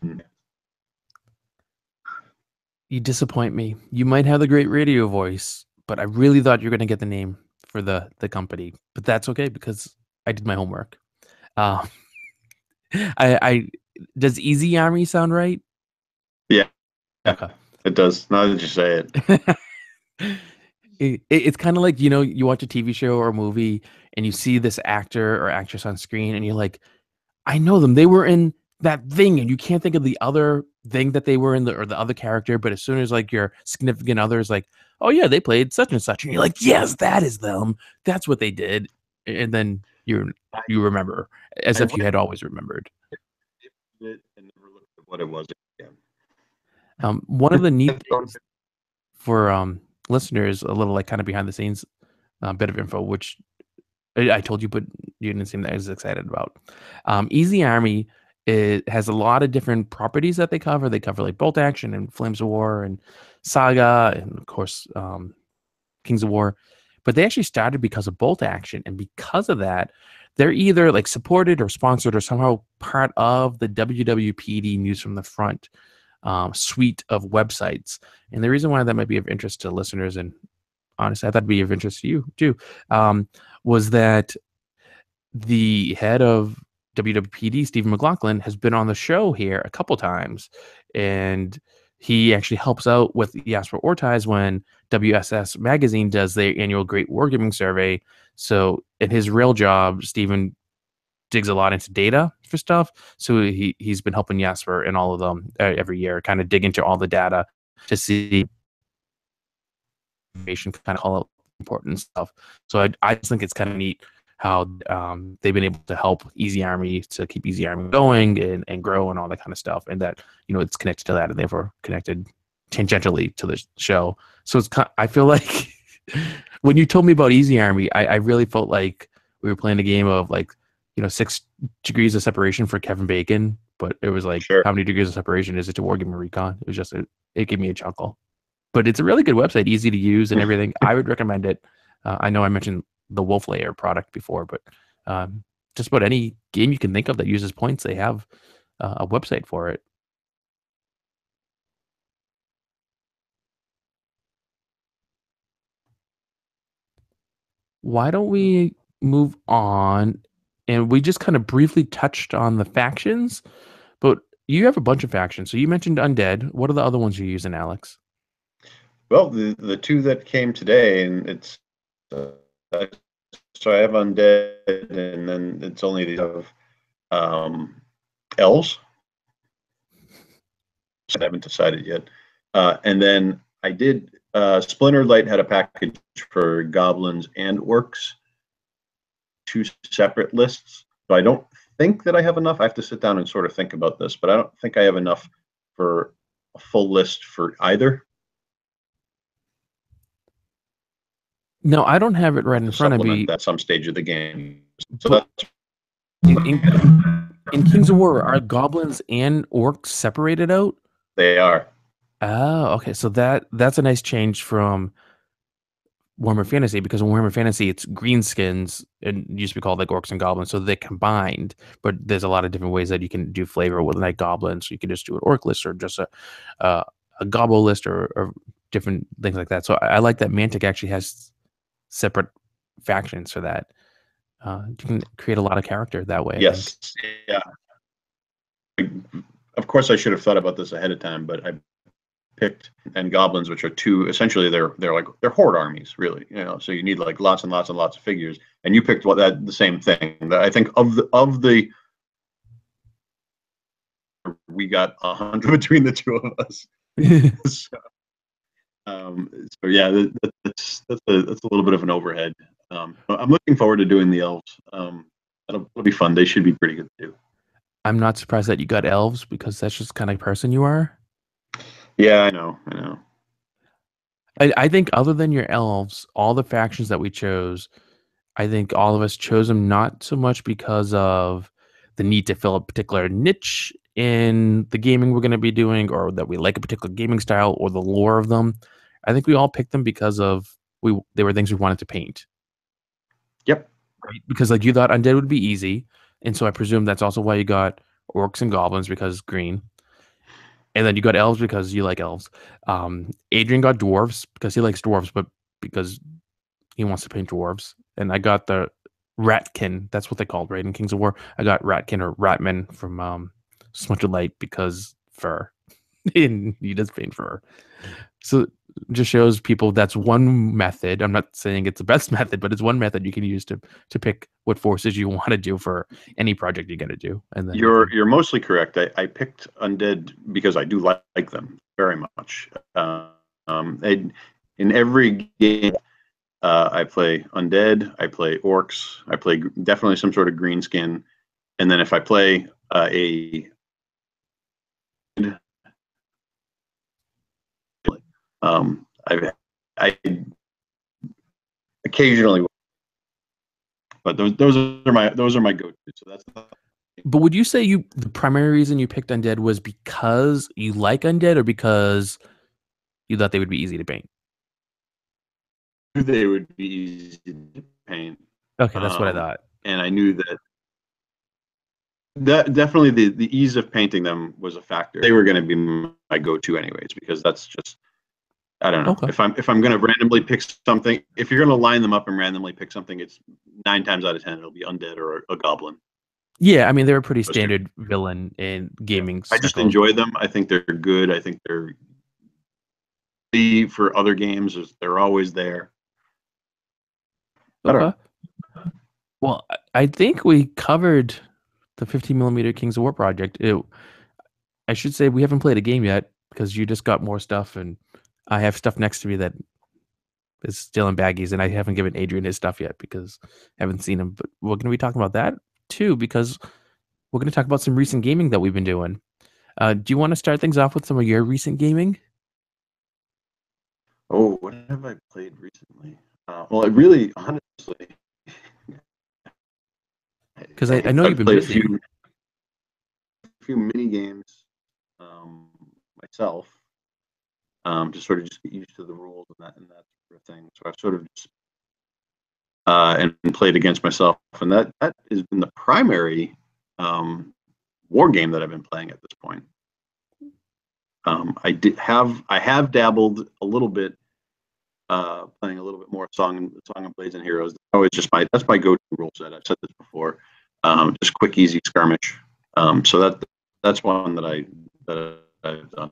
Speaker 1: You disappoint me. You might have the great radio voice, but I really thought you were going to get the name for the company. But that's okay because I did my homework. Uh, I does Easy Army sound right?
Speaker 2: Yeah,
Speaker 1: Okay.
Speaker 2: It does. Now that you say it.
Speaker 1: It's kind of like, you watch a TV show or a movie and you see this actor or actress on screen and you're like, I know them. They were in that thing, and you can't think of the other thing that they were in, or the other character. But as soon as like your significant other is like, oh yeah, they played such and such, and you're like, yes, that is them. That's what they did. And then you remember as if you had always remembered.
Speaker 2: And never looked at what it was again.
Speaker 1: One of the neat things for listeners, a little like kind of behind the scenes bit of info, which I told you, but you didn't seem as excited about. Easy Army, it has a lot of different properties that they cover. They cover like Bolt Action and Flames of War and Saga and of course Kings of War. But they actually started because of Bolt Action, and because of that, they're either like supported or sponsored or somehow part of the WWPD News from the Front suite of websites. And the reason why that might be of interest to listeners, and honestly, I thought it'd be of interest to you too, was that the head of WWPD, Stephen McLaughlin, has been on the show here a couple times, and he actually helps out with Jasper Ortiz when WSS Magazine does their annual Great Wargaming Survey. So in his real job, Stephen digs a lot into data for stuff. So he's been helping Jasper and all of them every year, kind of dig into all the data to see information, kind of call out important stuff. So I just think it's kind of neat how they've been able to help Easy Army to keep Easy Army going and grow and all that kind of stuff, and that it's connected to that and therefore connected tangentially to the show. So it's I feel like when you told me about Easy Army, I really felt like we were playing a game of like 6 degrees of separation for Kevin Bacon, but it was like,
Speaker 2: Sure.
Speaker 1: how many degrees of separation is it to Wargaming Recon? It was just it gave me a chuckle. But it's a really good website, easy to use and everything. I would recommend it. I know I mentioned the Wolf Layer product before, but just about any game you can think of that uses points, they have a website for it. Why don't we move on? And we just kind of briefly touched on the factions, but you have a bunch of factions. So you mentioned Undead. What are the other ones you're using, Alex?
Speaker 2: Well, the two that came today, and it's so I have Undead, and then it's only these of elves. So I haven't decided yet. And then I did. Splinter Light had a package for goblins and orcs, 2 separate lists. So I don't think that I have enough. I have to sit down and sort of think about this, but I don't think I have enough for a full list for either.
Speaker 1: No, I don't have it right in
Speaker 2: To
Speaker 1: front of
Speaker 2: supplement
Speaker 1: me.
Speaker 2: that some stage of the game. So
Speaker 1: But
Speaker 2: that's
Speaker 1: in Kings of War, are goblins and orcs separated out?
Speaker 2: they are.
Speaker 1: Oh, okay. So that's a nice change from Warhammer Fantasy, because in Warhammer Fantasy it's greenskins and it used to be called like orcs and goblins, so they're combined. But there's a lot of different ways that you can do flavor with like goblins. So you can just do an orc list or just a gobble list or different things like that. So I like that Mantic actually has separate factions for that. You can create a lot of character that way, I think.
Speaker 2: Yes. Yeah. Of course, I should have thought about this ahead of time, but picked, and goblins, which are two essentially they're horde armies, really. So you need like lots and lots and lots of figures, and you picked the same thing. I think of the we got 100 between the two of us. so, yeah, that's a little bit of an overhead. I'm looking forward to doing the elves. That'll be fun. They should be pretty good too.
Speaker 1: I'm not surprised that you got elves because that's just kind of person you are.
Speaker 2: Yeah, I know.
Speaker 1: I think other than your elves, all the factions that we chose, I think all of us chose them not so much because of the need to fill a particular niche in the gaming we're going to be doing, or that we like a particular gaming style, or the lore of them. I think we all picked them because of they were things we wanted to paint.
Speaker 2: Yep.
Speaker 1: Right? Because like you thought undead would be easy, and so I presume that's also why you got orcs and goblins because green. And then you got elves because you like elves. Adrian got dwarves because he likes dwarves, but because he wants to paint dwarves. And I got the Ratkin. That's what they called, right? In Kings of War. I got Ratkin or Ratman from Smudge of Light because fur. And he does paint fur. So it just shows people that's one method. I'm not saying it's the best method, but it's one method you can use to pick what forces you want to do for any project you're going to do. And then
Speaker 2: you're mostly correct. I picked undead because I do like them very much. In every game, I play undead, I play orcs, I play definitely some sort of green skin, and then if I play I occasionally, but those are my go-to. So that's.
Speaker 1: But would you say the primary reason you picked undead was because you like undead, or because you thought they would be easy to paint?
Speaker 2: They would be easy to paint.
Speaker 1: Okay, that's what I thought.
Speaker 2: And I knew that definitely the ease of painting them was a factor. They were going to be my go-to anyways, because that's just, I don't know.
Speaker 1: Okay.
Speaker 2: If I'm going to randomly pick something, if you're going to line them up and randomly pick something, it's 9 times out of 10 it'll be undead or a goblin.
Speaker 1: Yeah, I mean they're a pretty standard villain in gaming.
Speaker 2: I just enjoy them. I think they're good. I think they're for other games. They're always there.
Speaker 1: Okay. Well, I think we covered the 15mm Kings of War project. I should say we haven't played a game yet because you just got more stuff, and I have stuff next to me that is still in baggies, and I haven't given Adrian his stuff yet because I haven't seen him. But we're going to be talking about that too because we're going to talk about some recent gaming that we've been doing. Do you want to start things off with some of your recent gaming?
Speaker 2: Oh, what have I played recently? Well, I really, honestly,
Speaker 1: because I know you've been
Speaker 2: played
Speaker 1: busy.
Speaker 2: a few mini games myself, to sort of just get used to the rules and that sort of thing. So I've sort of just and played against myself, and that has been the primary war game that I've been playing at this point. I have dabbled a little bit, playing a little bit more Song of Blades and Heroes. That's my go-to rule set. I've said this before. Just quick, easy skirmish. So that's one that I've done.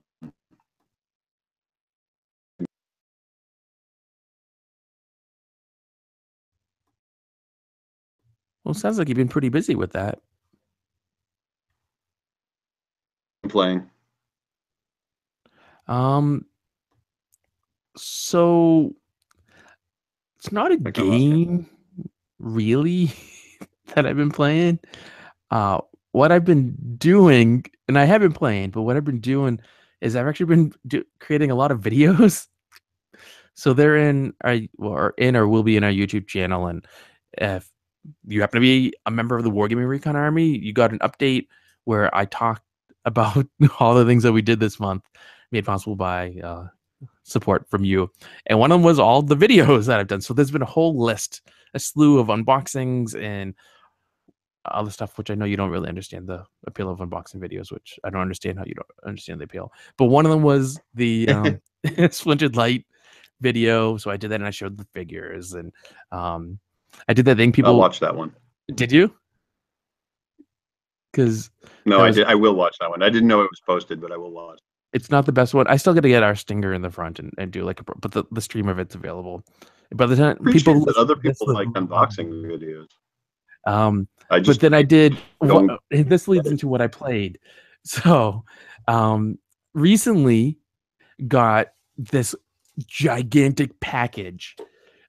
Speaker 1: Well, it sounds like you've been pretty busy with that.
Speaker 2: Playing.
Speaker 1: So it's not a game really that I've been playing. What I've been doing, and I have been playing, but what I've been doing is I've actually been creating a lot of videos. So they're in or will be in our YouTube channel, and if you happen to be a member of the Wargaming Recon Army, you got an update where I talked about all the things that we did this month, made possible by support from you. And one of them was all the videos that I've done. So there's been a whole list, a slew of unboxings and other stuff, which I know you don't really understand the appeal of unboxing videos, which I don't understand how you don't understand the appeal. But one of them was the Splintered Light video. So I did that and I showed the figures, and I did that thing people
Speaker 2: I'll watch that one.
Speaker 1: Did you? Because
Speaker 2: no, I did. I will watch that one. I didn't know it was posted, but I will watch.
Speaker 1: It's not the best one. I still got to get our stinger in the front and do like but the stream of it's available. By the time people
Speaker 2: Appreciate that
Speaker 1: listen
Speaker 2: other
Speaker 1: to this,
Speaker 2: people like unboxing videos. I
Speaker 1: but
Speaker 2: just
Speaker 1: then I did what
Speaker 2: don't.
Speaker 1: this leads into what I played. So, recently got this gigantic package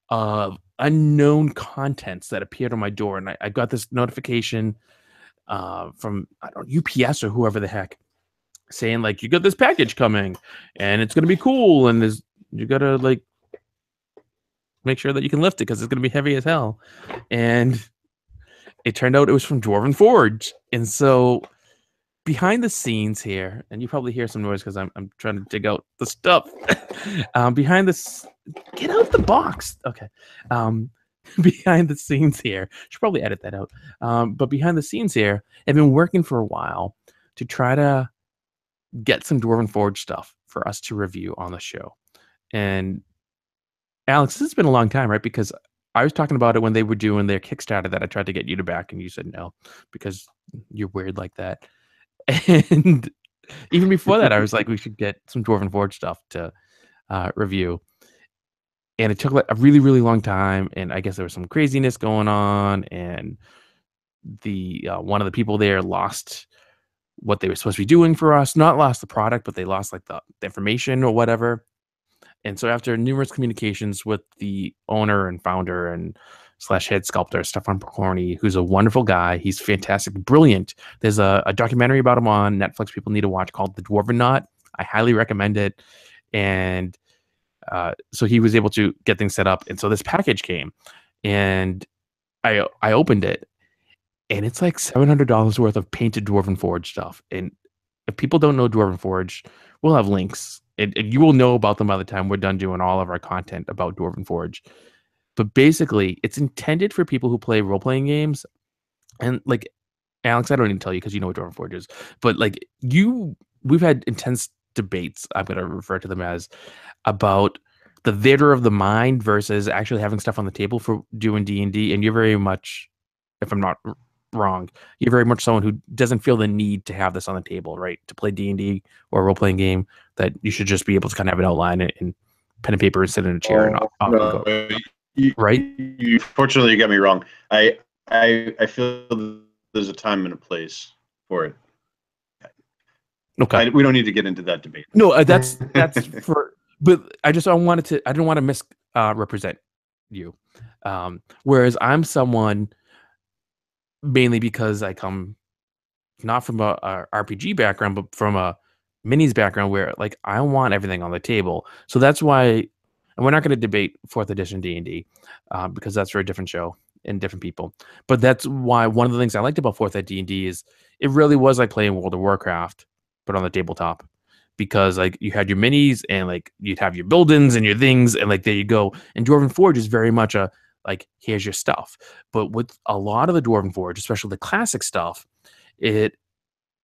Speaker 1: of unknown contents that appeared on my door, and I got this notification from I don't know, UPS or whoever the heck saying like you got this package coming and it's gonna be cool and there's you gotta like make sure that you can lift it because it's gonna be heavy as hell. And it turned out it was from Dwarven Forge. And so behind the scenes here, and you probably hear some noise because I'm trying to dig out the stuff. Behind this, get out the box. Okay. Behind the scenes here, should probably edit that out. But behind the scenes here, I've been working for a while to try to get some Dwarven Forge stuff for us to review on the show. And Alex, this has been a long time, right? Because I was talking about it when they were doing their Kickstarter that I tried to get you to back, and you said no because you're weird like that. And even before that, I was like, we should get some Dwarven Forge stuff to review. And it took like a really, really long time. And I guess there was some craziness going on. And the one of the people there lost what they were supposed to be doing for us. Not lost the product, but they lost like the information or whatever. And so after numerous communications with the owner and founder and slash head sculptor, Stefan Pokorny, who's a wonderful guy. He's fantastic, brilliant. There's a documentary about him on Netflix people need to watch called The Dwarven Knot. I highly recommend it. And so he was able to get things set up. And so this package came and I opened it and it's like $700 worth of painted Dwarven Forge stuff. And if people don't know Dwarven Forge, we'll have links. And you will know about them by the time we're done doing all of our content about Dwarven Forge. But basically, it's intended for people who play role-playing games. And like, Alex, I don't need to tell you because you know what Dwarven Forge is. But like we've had intense debates, I'm going to refer to them as, about the theater of the mind versus actually having stuff on the table for doing D&D. And you're very much, if I'm not wrong, you're very much someone who doesn't feel the need to have this on the table, right? To play D&D or a role-playing game, that you should just be able to kind of have an outline and pen and paper and sit in a chair and off you go. Right?
Speaker 2: Fortunately, you got me wrong. I feel there's a time and a place for it.
Speaker 1: Okay.
Speaker 2: We don't need to get into that debate.
Speaker 1: No, that's for. But I didn't want to misrepresent you. Whereas I'm someone mainly because I come not from a RPG background, but from a minis background where like I want everything on the table. So that's why, and we're not going to debate 4th edition D&D because that's for a different show and different people. But that's why one of the things I liked about 4th ed D&D is it really was like playing World of Warcraft, but on the tabletop. Because like you had your minis and like you'd have your buildings and your things and like there you go. And Dwarven Forge is very much a like here's your stuff. But with a lot of the Dwarven Forge, especially the classic stuff, it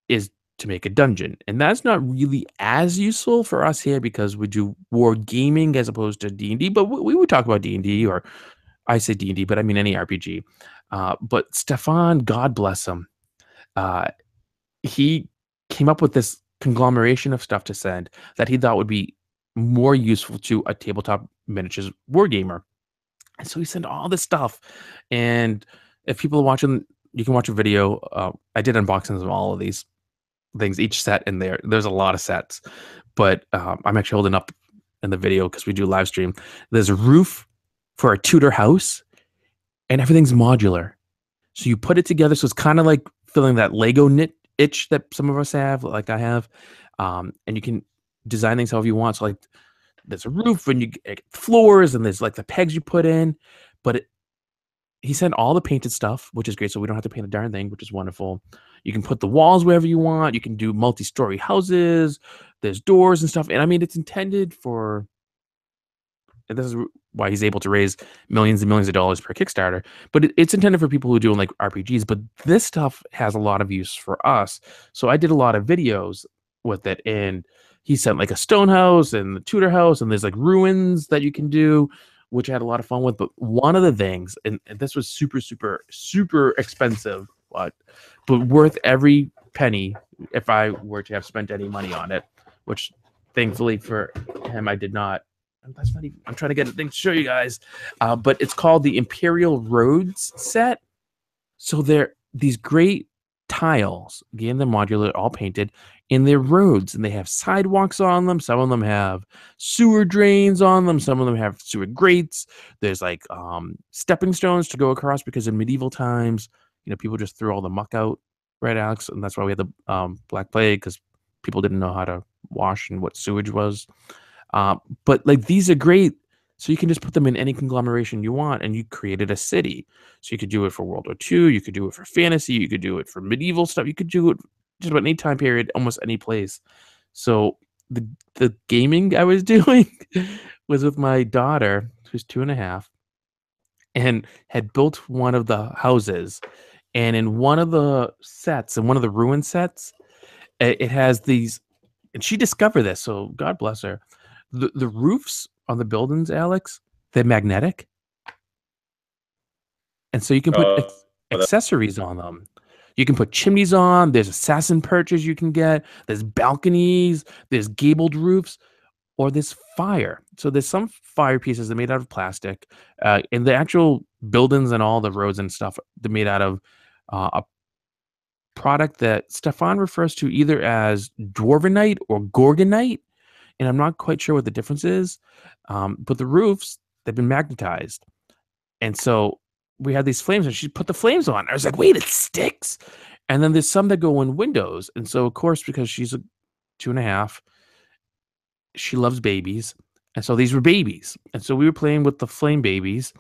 Speaker 1: is to make a dungeon. And that's not really as useful for us here because we do Wargaming as opposed to D&D. But we would talk about D&D, or I say D&D, but I mean any RPG. But Stefan, God bless him, he came up with this conglomeration of stuff to send that he thought would be more useful to a tabletop miniatures wargamer. And so he sent all this stuff. And if people are watching, you can watch a video. I did unboxings of all of these things, each set in there. There's a lot of sets, but I'm actually holding up in the video because we do live stream. There's a roof for a Tudor house and everything's modular. So you put it together. So it's kind of like filling that Lego knit itch that some of us have, like I have. And you can design things however you want. So like there's a roof and you get floors and there's like the pegs you put in, but he sent all the painted stuff, which is great. So we don't have to paint a darn thing, which is wonderful. You can put the walls wherever you want. You can do multi-story houses. There's doors and stuff. And I mean, it's intended for, and this is why he's able to raise millions and millions of dollars per Kickstarter, but it's intended for people who are doing like RPGs, but this stuff has a lot of use for us. So I did a lot of videos with it, and he sent like a stone house and the Tudor house, and there's like ruins that you can do, which I had a lot of fun with. But one of the things, and this was super, super, super expensive, but worth every penny if I were to have spent any money on it, which thankfully for him, I did not. That's not even. I'm trying to get a thing to show you guys, but it's called the Imperial Roads set. So they're these great tiles, again, they're modular, all painted, in their roads, and they have sidewalks on them. Some of them have sewer drains on them. Some of them have sewer grates. There's like stepping stones to go across because in medieval times, people just threw all the muck out, right, Alex? And that's why we had the Black Plague, because people didn't know how to wash and what sewage was. But like these are great. So you can just put them in any conglomeration you want, and you created a city. So you could do it for World War II, you could do it for fantasy, you could do it for medieval stuff, you could do it just about any time period, almost any place. So the gaming I was doing was with my daughter, who's 2.5, and had built one of the houses. And in one of the sets, in one of the ruin sets, it has these, and she discovered this, so God bless her. The roofs on the buildings, Alex, they're magnetic. And so you can put
Speaker 2: Uh, that,
Speaker 1: accessories on them. You can put chimneys on. There's assassin perches you can get. There's balconies. There's gabled roofs, or there's fire. So there's some fire pieces that are made out of plastic. And the actual buildings and all the roads and stuff, they're made out of a product that Stefan refers to either as dwarvenite or gorgonite. And I'm not quite sure what the difference is. But the roofs, they've been magnetized. And so we had these flames, and she put the flames on. I was like, wait, it sticks. And then there's some that go in windows. And so, of course, because she's a 2.5, she loves babies. And so these were babies. And so we were playing with the flame babies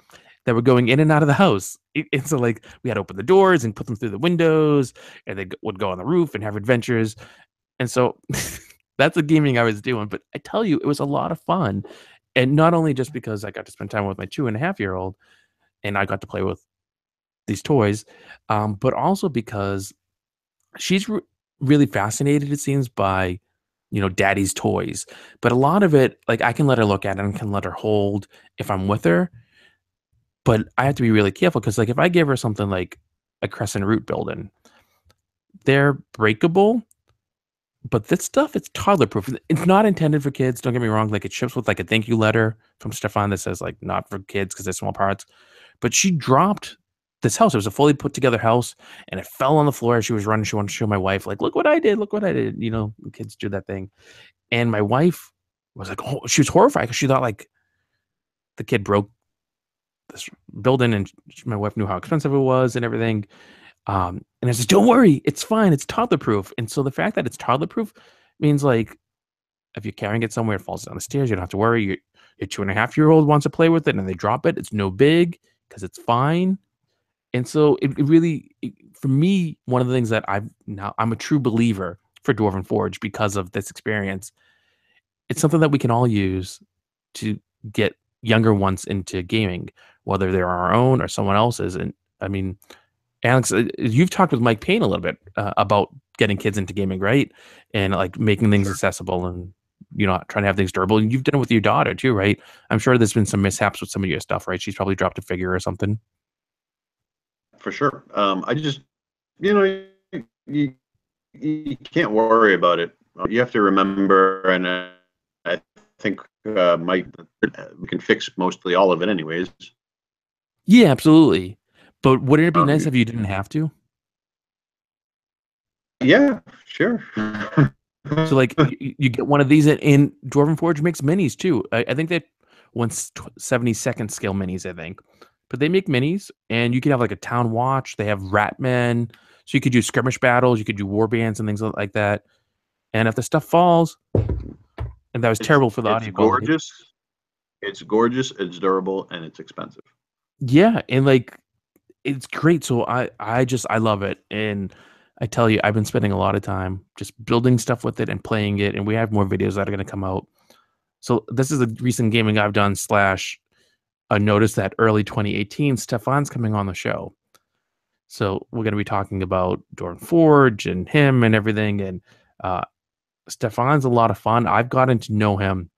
Speaker 1: that were going in and out of the house. And so, like, we had to open the doors and put them through the windows, and they would go on the roof and have adventures. And so that's the gaming I was doing. But I tell you, it was a lot of fun. And not only just because I got to spend time with my 2.5-year-old, and I got to play with these toys, but also because she's really fascinated, it seems, by daddy's toys. But a lot of it, like, I can let her look at it and can let her hold if I'm with her, but I have to be really careful because, like, if I give her something like a crescent root building, they're breakable. But this stuff, it's toddler proof. It's not intended for kids. Don't get me wrong. Like, it ships with like a thank you letter from Stefan that says like not for kids because they're small parts. But she dropped this house. It was a fully put together house, and it fell on the floor as she was running. She wanted to show my wife, like, look what I did. Look what I did. Kids do that thing. And my wife was like, oh, she was horrified because she thought like the kid broke this building, and my wife knew how expensive it was and everything. And I said, don't worry, it's fine. It's toddler proof. And so the fact that it's toddler proof means, like, if you're carrying it somewhere, it falls down the stairs, you don't have to worry. Your 2.5-year-old wants to play with it and they drop it. It's no big because it's fine. And so it really, for me, one of the things that I'm a true believer for Dwarven Forge because of this experience. It's something that we can all use to get younger ones into gaming, whether they're our own or someone else's. And I mean, Alex, you've talked with Mike Payne a little bit about getting kids into gaming, right? And like making things
Speaker 2: Sure.
Speaker 1: accessible and, trying to have things durable. And you've done it with your daughter too, right? I'm sure there's been some mishaps with some of your stuff, right? She's probably dropped a figure or something.
Speaker 2: For sure. I just, you, you can't worry about it. You have to remember, and I think Mike, we can fix mostly all of it anyways.
Speaker 1: Yeah, absolutely. But wouldn't it be nice
Speaker 2: Um,
Speaker 1: if you didn't have to?
Speaker 2: yeah, sure.
Speaker 1: So like you get one of these, and Dwarven Forge makes minis too. I think that 1/72nd scale minis, I think. But they make minis, and you can have like a town watch. They have Ratmen, so you could do skirmish battles, you could do war bands and things like that. And if the stuff falls, and that was terrible for the
Speaker 2: It's
Speaker 1: audio quality.
Speaker 2: gorgeous. It's gorgeous. It's durable, and it's expensive.
Speaker 1: Yeah, and like it's great. So I love it, and I tell you, I've been spending a lot of time just building stuff with it and playing it, and we have more videos that are going to come out. So this is a recent gaming I've done slash a notice that early 2018 Stefan's coming on the show. So we're going to be talking about Dorn Forge and him and everything. And Stefan's a lot of fun. I've gotten to know him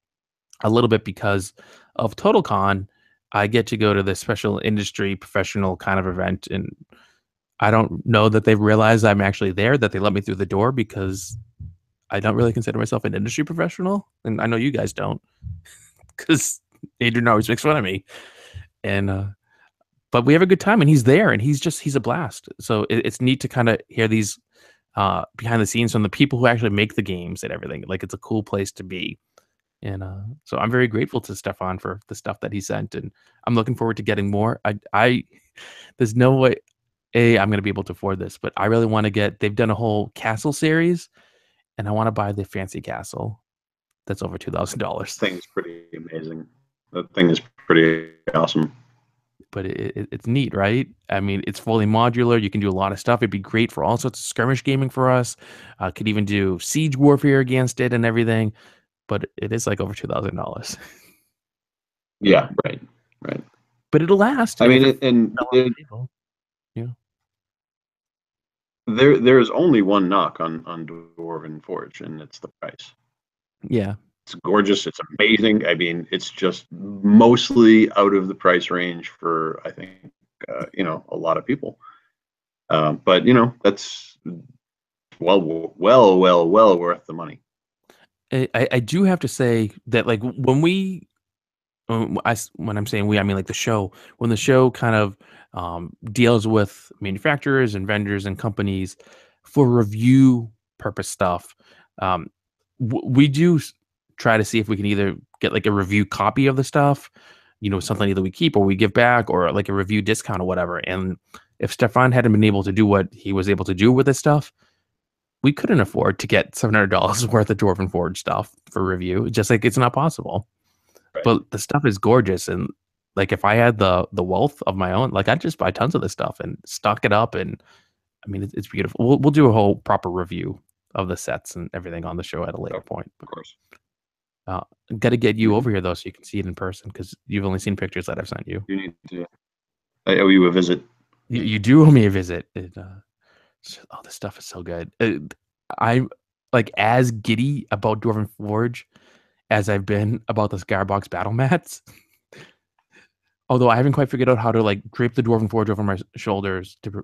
Speaker 1: a little bit because of TotalCon. I get to go to this special industry professional kind of event, and I don't know that they've realized I'm actually there, that they let me through the door because I don't really consider myself an industry professional, and I know you guys don't, because Adrian always makes fun of me. And but we have a good time, and he's there, and he's a blast. So it's neat to kind of hear these behind the scenes from the people who actually make the games and everything. Like, it's a cool place to be. And so I'm very grateful to Stefan for the stuff that he sent, and I'm looking forward to getting more. I there's no way I'm going to be able to afford this, but I really want to get. They've done a whole castle series, and I want to buy the fancy castle that's over $2,000.
Speaker 2: Thing's pretty amazing. That thing is pretty awesome.
Speaker 1: But it's neat, right? I mean, it's fully modular. You can do a lot of stuff. It'd be great for all sorts of skirmish gaming for us. Could even do siege warfare against it and everything. But it is like over $2,000.
Speaker 2: Yeah, right.
Speaker 1: But it'll last.
Speaker 2: I
Speaker 1: And
Speaker 2: mean,
Speaker 1: if yeah,
Speaker 2: there's only one knock on Dwarven Forge, and it's the price.
Speaker 1: yeah.
Speaker 2: It's gorgeous. It's amazing. I mean, it's just mostly out of the price range for, I think, a lot of people. But that's well worth the money.
Speaker 1: I do have to say that, like, when when I'm saying we, I mean like the show. When the show kind of deals with manufacturers and vendors and companies for review purpose stuff, we do try to see if we can either get like a review copy of the stuff, something either we keep or we give back, or like a review discount or whatever. And if Stefan hadn't been able to do what he was able to do with this stuff, we couldn't afford to get $700 worth of Dwarven Forge stuff for review. Just like, it's not possible.
Speaker 2: Right.
Speaker 1: But the stuff is gorgeous, and like, if I had the wealth of my own, like, I'd just buy tons of this stuff and stock it up. And I mean, it's beautiful. We'll do a whole proper review of the sets and everything on the show at a later point.
Speaker 2: Of course.
Speaker 1: Got to get you over here though, so you can see it in person, because you've only seen pictures that I've sent you.
Speaker 2: You need to. I owe you a visit.
Speaker 1: You do owe me a visit. This stuff is so good. I'm like as giddy about Dwarven Forge as I've been about the Scarbox battle mats. Although I haven't quite figured out how to like drape the Dwarven Forge over my shoulders to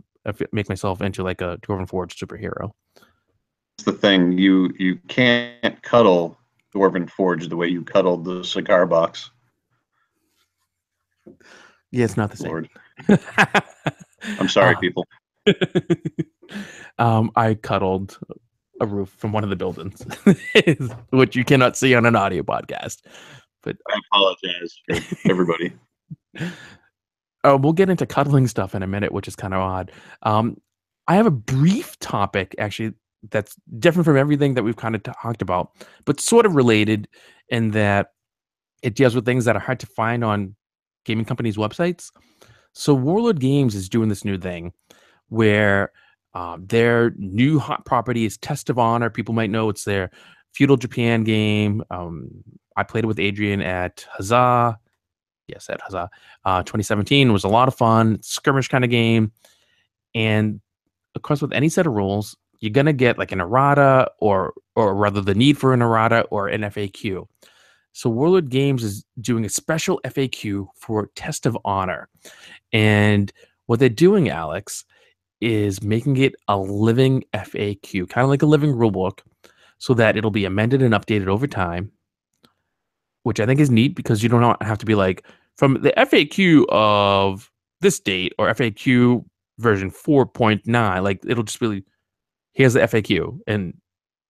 Speaker 1: make myself into like a Dwarven Forge superhero.
Speaker 2: That's the thing. You can't cuddle Dwarven Forge the way you cuddled the cigar box.
Speaker 1: Yeah, it's not the same.
Speaker 2: Lord. I'm sorry, people.
Speaker 1: I cuddled a roof from one of the buildings, which you cannot see on an audio podcast. But
Speaker 2: I apologize for everybody.
Speaker 1: We'll get into cuddling stuff in a minute, which is kind of odd. I have a brief topic, actually, that's different from everything that we've kind of talked about, but sort of related in that it deals with things that are hard to find on gaming companies' websites. So Warlord Games is doing this new thing where their new hot property is Test of Honor. People might know it's their feudal Japan game. I played it with Adrian at Huzzah. Yes, at Huzzah. 2017. It was a lot of fun. It's a skirmish kind of game. And of course, with any set of rules, you're going to get like an errata, or rather the need for an errata or an FAQ. So Warlord Games is doing a special FAQ for Test of Honor. And what they're doing, Alex, is making it a living FAQ, kind of like a living rulebook, so that it'll be amended and updated over time, which I think is neat, because you don't have to be like, from the FAQ of this date or FAQ version 4.9, like, it'll just be, here's the FAQ, and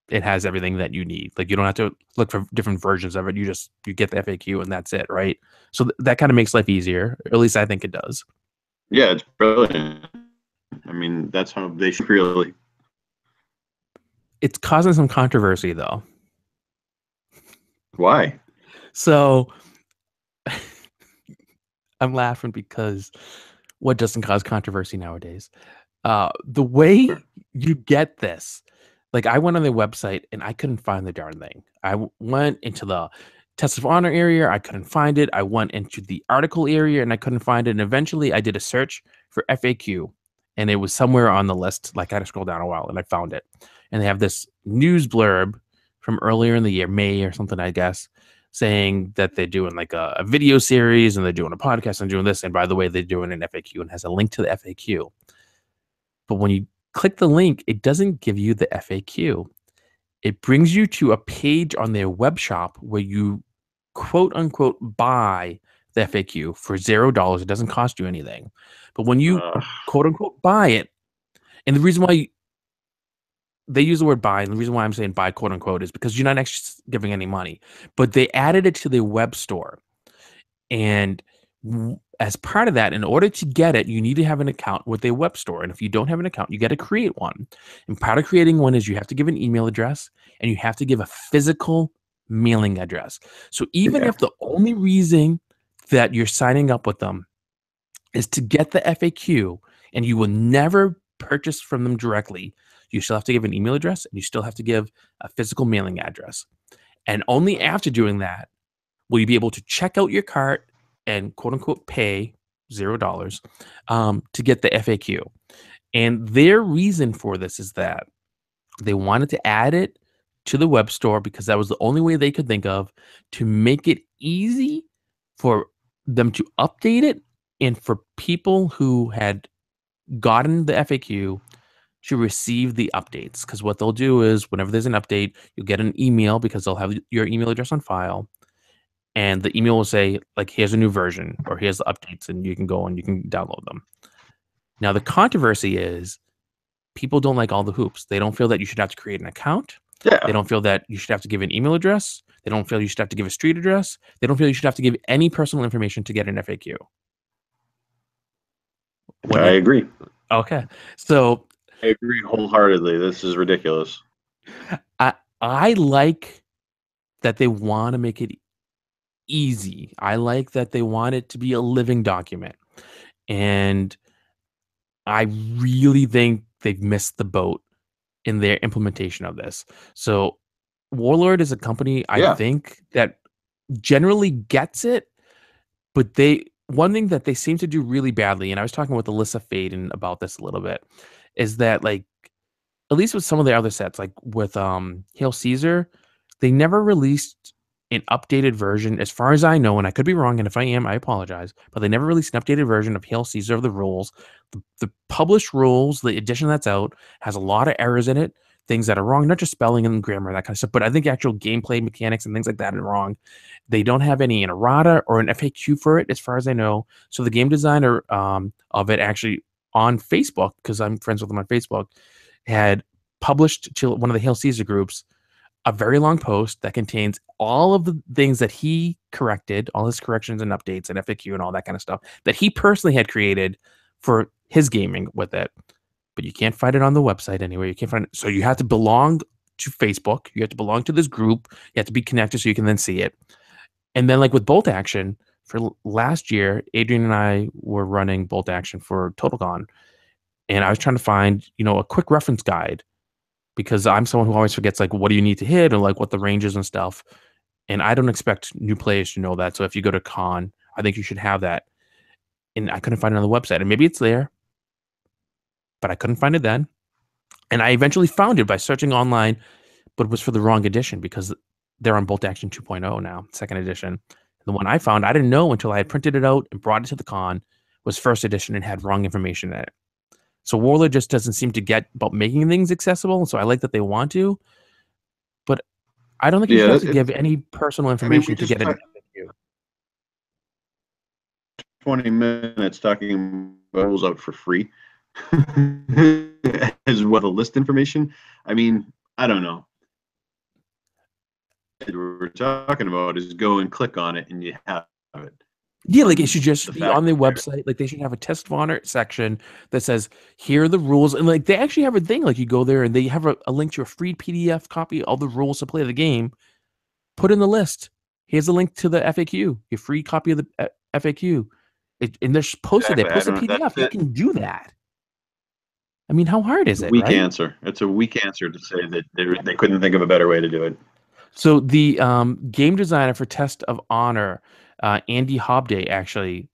Speaker 1: it has everything that you need. Like, you don't have to look for different versions of it. You get the FAQ and that's it, right? So that kind of makes life easier. Or at least I think it does.
Speaker 2: Yeah, it's brilliant. I mean, that's how they should really.
Speaker 1: It's causing some controversy, though.
Speaker 2: Why?
Speaker 1: So I'm laughing because what doesn't cause controversy nowadays? The way you get this, like, I went on their website and I couldn't find the darn thing. I went into the Test of Honor area. I couldn't find it. I went into the article area and I couldn't find it. And eventually I did a search for FAQ, and it was somewhere on the list. Like, I had to scroll down a while and I found it. And they have this news blurb from earlier in the year, May or something, I guess, saying that they're doing like a video series and they're doing a podcast and doing this. And by the way, they're doing an FAQ, and has a link to the FAQ. But when you click the link, it doesn't give you the FAQ. It brings you to a page on their web shop where you quote unquote buy the FAQ for $0. It doesn't cost you anything. But when you quote unquote buy it, and the reason why they use the word buy, and the reason why I'm saying buy quote unquote is because you're not actually giving any money, but they added it to their web store. And as part of that, in order to get it, you need to have an account with their web store. And if you don't have an account, you got to create one. And part of creating one is you have to give an email address and you have to give a physical mailing address. So even if the only reason that you're signing up with them is to get the FAQ and you will never purchase from them directly, you still have to give an email address and you still have to give a physical mailing address. And only after doing that will you be able to check out your cart and quote unquote pay $0 to get the FAQ. And their reason for this is that they wanted to add it to the web store because that was the only way they could think of to make it easy for them to update it and for people who had gotten the FAQ to receive the updates. Because what they'll do is whenever there's an update, you'll get an email because they'll have your email address on file. And the email will say, like, here's a new version or here's the updates, and you can go and you can download them. Now, the controversy is people don't like all the hoops. They don't feel that you should have to create an account.
Speaker 2: Yeah.
Speaker 1: They don't feel that you should have to give an email address. They don't feel you should have to give a street address. They don't feel you should have to give any personal information to get an FAQ.
Speaker 2: I agree.
Speaker 1: Okay. So
Speaker 2: I agree wholeheartedly. This is ridiculous.
Speaker 1: I like that they want to make it easy. I like that they want it to be a living document. And I really think they've missed the boat in their implementation of this. So Warlord is a company I think that generally gets it, but one thing that they seem to do really badly, and I was talking with Alyssa Faden about this a little bit, is that like at least with some of the other sets, like with Hail Caesar, they never released an updated version, as far as I know, and I could be wrong, and if I am, I apologize, but they never released an updated version of Hail Caesar of the rules. The published rules, the edition that's out, has a lot of errors in it, things that are wrong, not just spelling and grammar, that kind of stuff, but I think actual gameplay mechanics and things like that are wrong. They don't have any errata or an FAQ for it, as far as I know. So the game designer of it actually on Facebook, because I'm friends with him on Facebook, had published to one of the Hail Caesar groups a very long post that contains all of the things that he corrected, all his corrections and updates and FAQ and all that kind of stuff that he personally had created for his gaming with it. But you can't find it on the website anywhere. You can't find it. So you have to belong to Facebook. You have to belong to this group. You have to be connected so you can then see it. And then like with Bolt Action, for last year, Adrian and I were running Bolt Action for TotalCon. And I was trying to find, a quick reference guide because I'm someone who always forgets, like, what do you need to hit or like what the range is and stuff. And I don't expect new players to know that. So if you go to con, I think you should have that. And I couldn't find it on the website. And maybe it's there, but I couldn't find it then. And I eventually found it by searching online, but it was for the wrong edition because they're on Bolt Action 2.0 now, second edition. The one I found, I didn't know until I had printed it out and brought it to the con, was first edition and had wrong information in it. So Warlord just doesn't seem to get about making things accessible. So I like that they want to, but I don't think you have to give any personal information to get it.
Speaker 2: 20 minutes talking about rules out for free as well, the list information. I mean, I don't know. What we're talking about is go and click on it and you have it.
Speaker 1: Yeah, like it should just be on their website. Like they should have a test of honor section that says, here are the rules. And like they actually have a thing, like you go there and they have a link to a free PDF copy of the rules to play the game. Put in the list. Here's a link to the FAQ, your free copy of the FAQ. And they're posted there, post a PDF. You can do that. I mean, how hard is it?
Speaker 2: Weak answer. It's a weak answer to say that they couldn't think of a better way to do it.
Speaker 1: So the game designer for Test of Honor, Andy Hobday, actually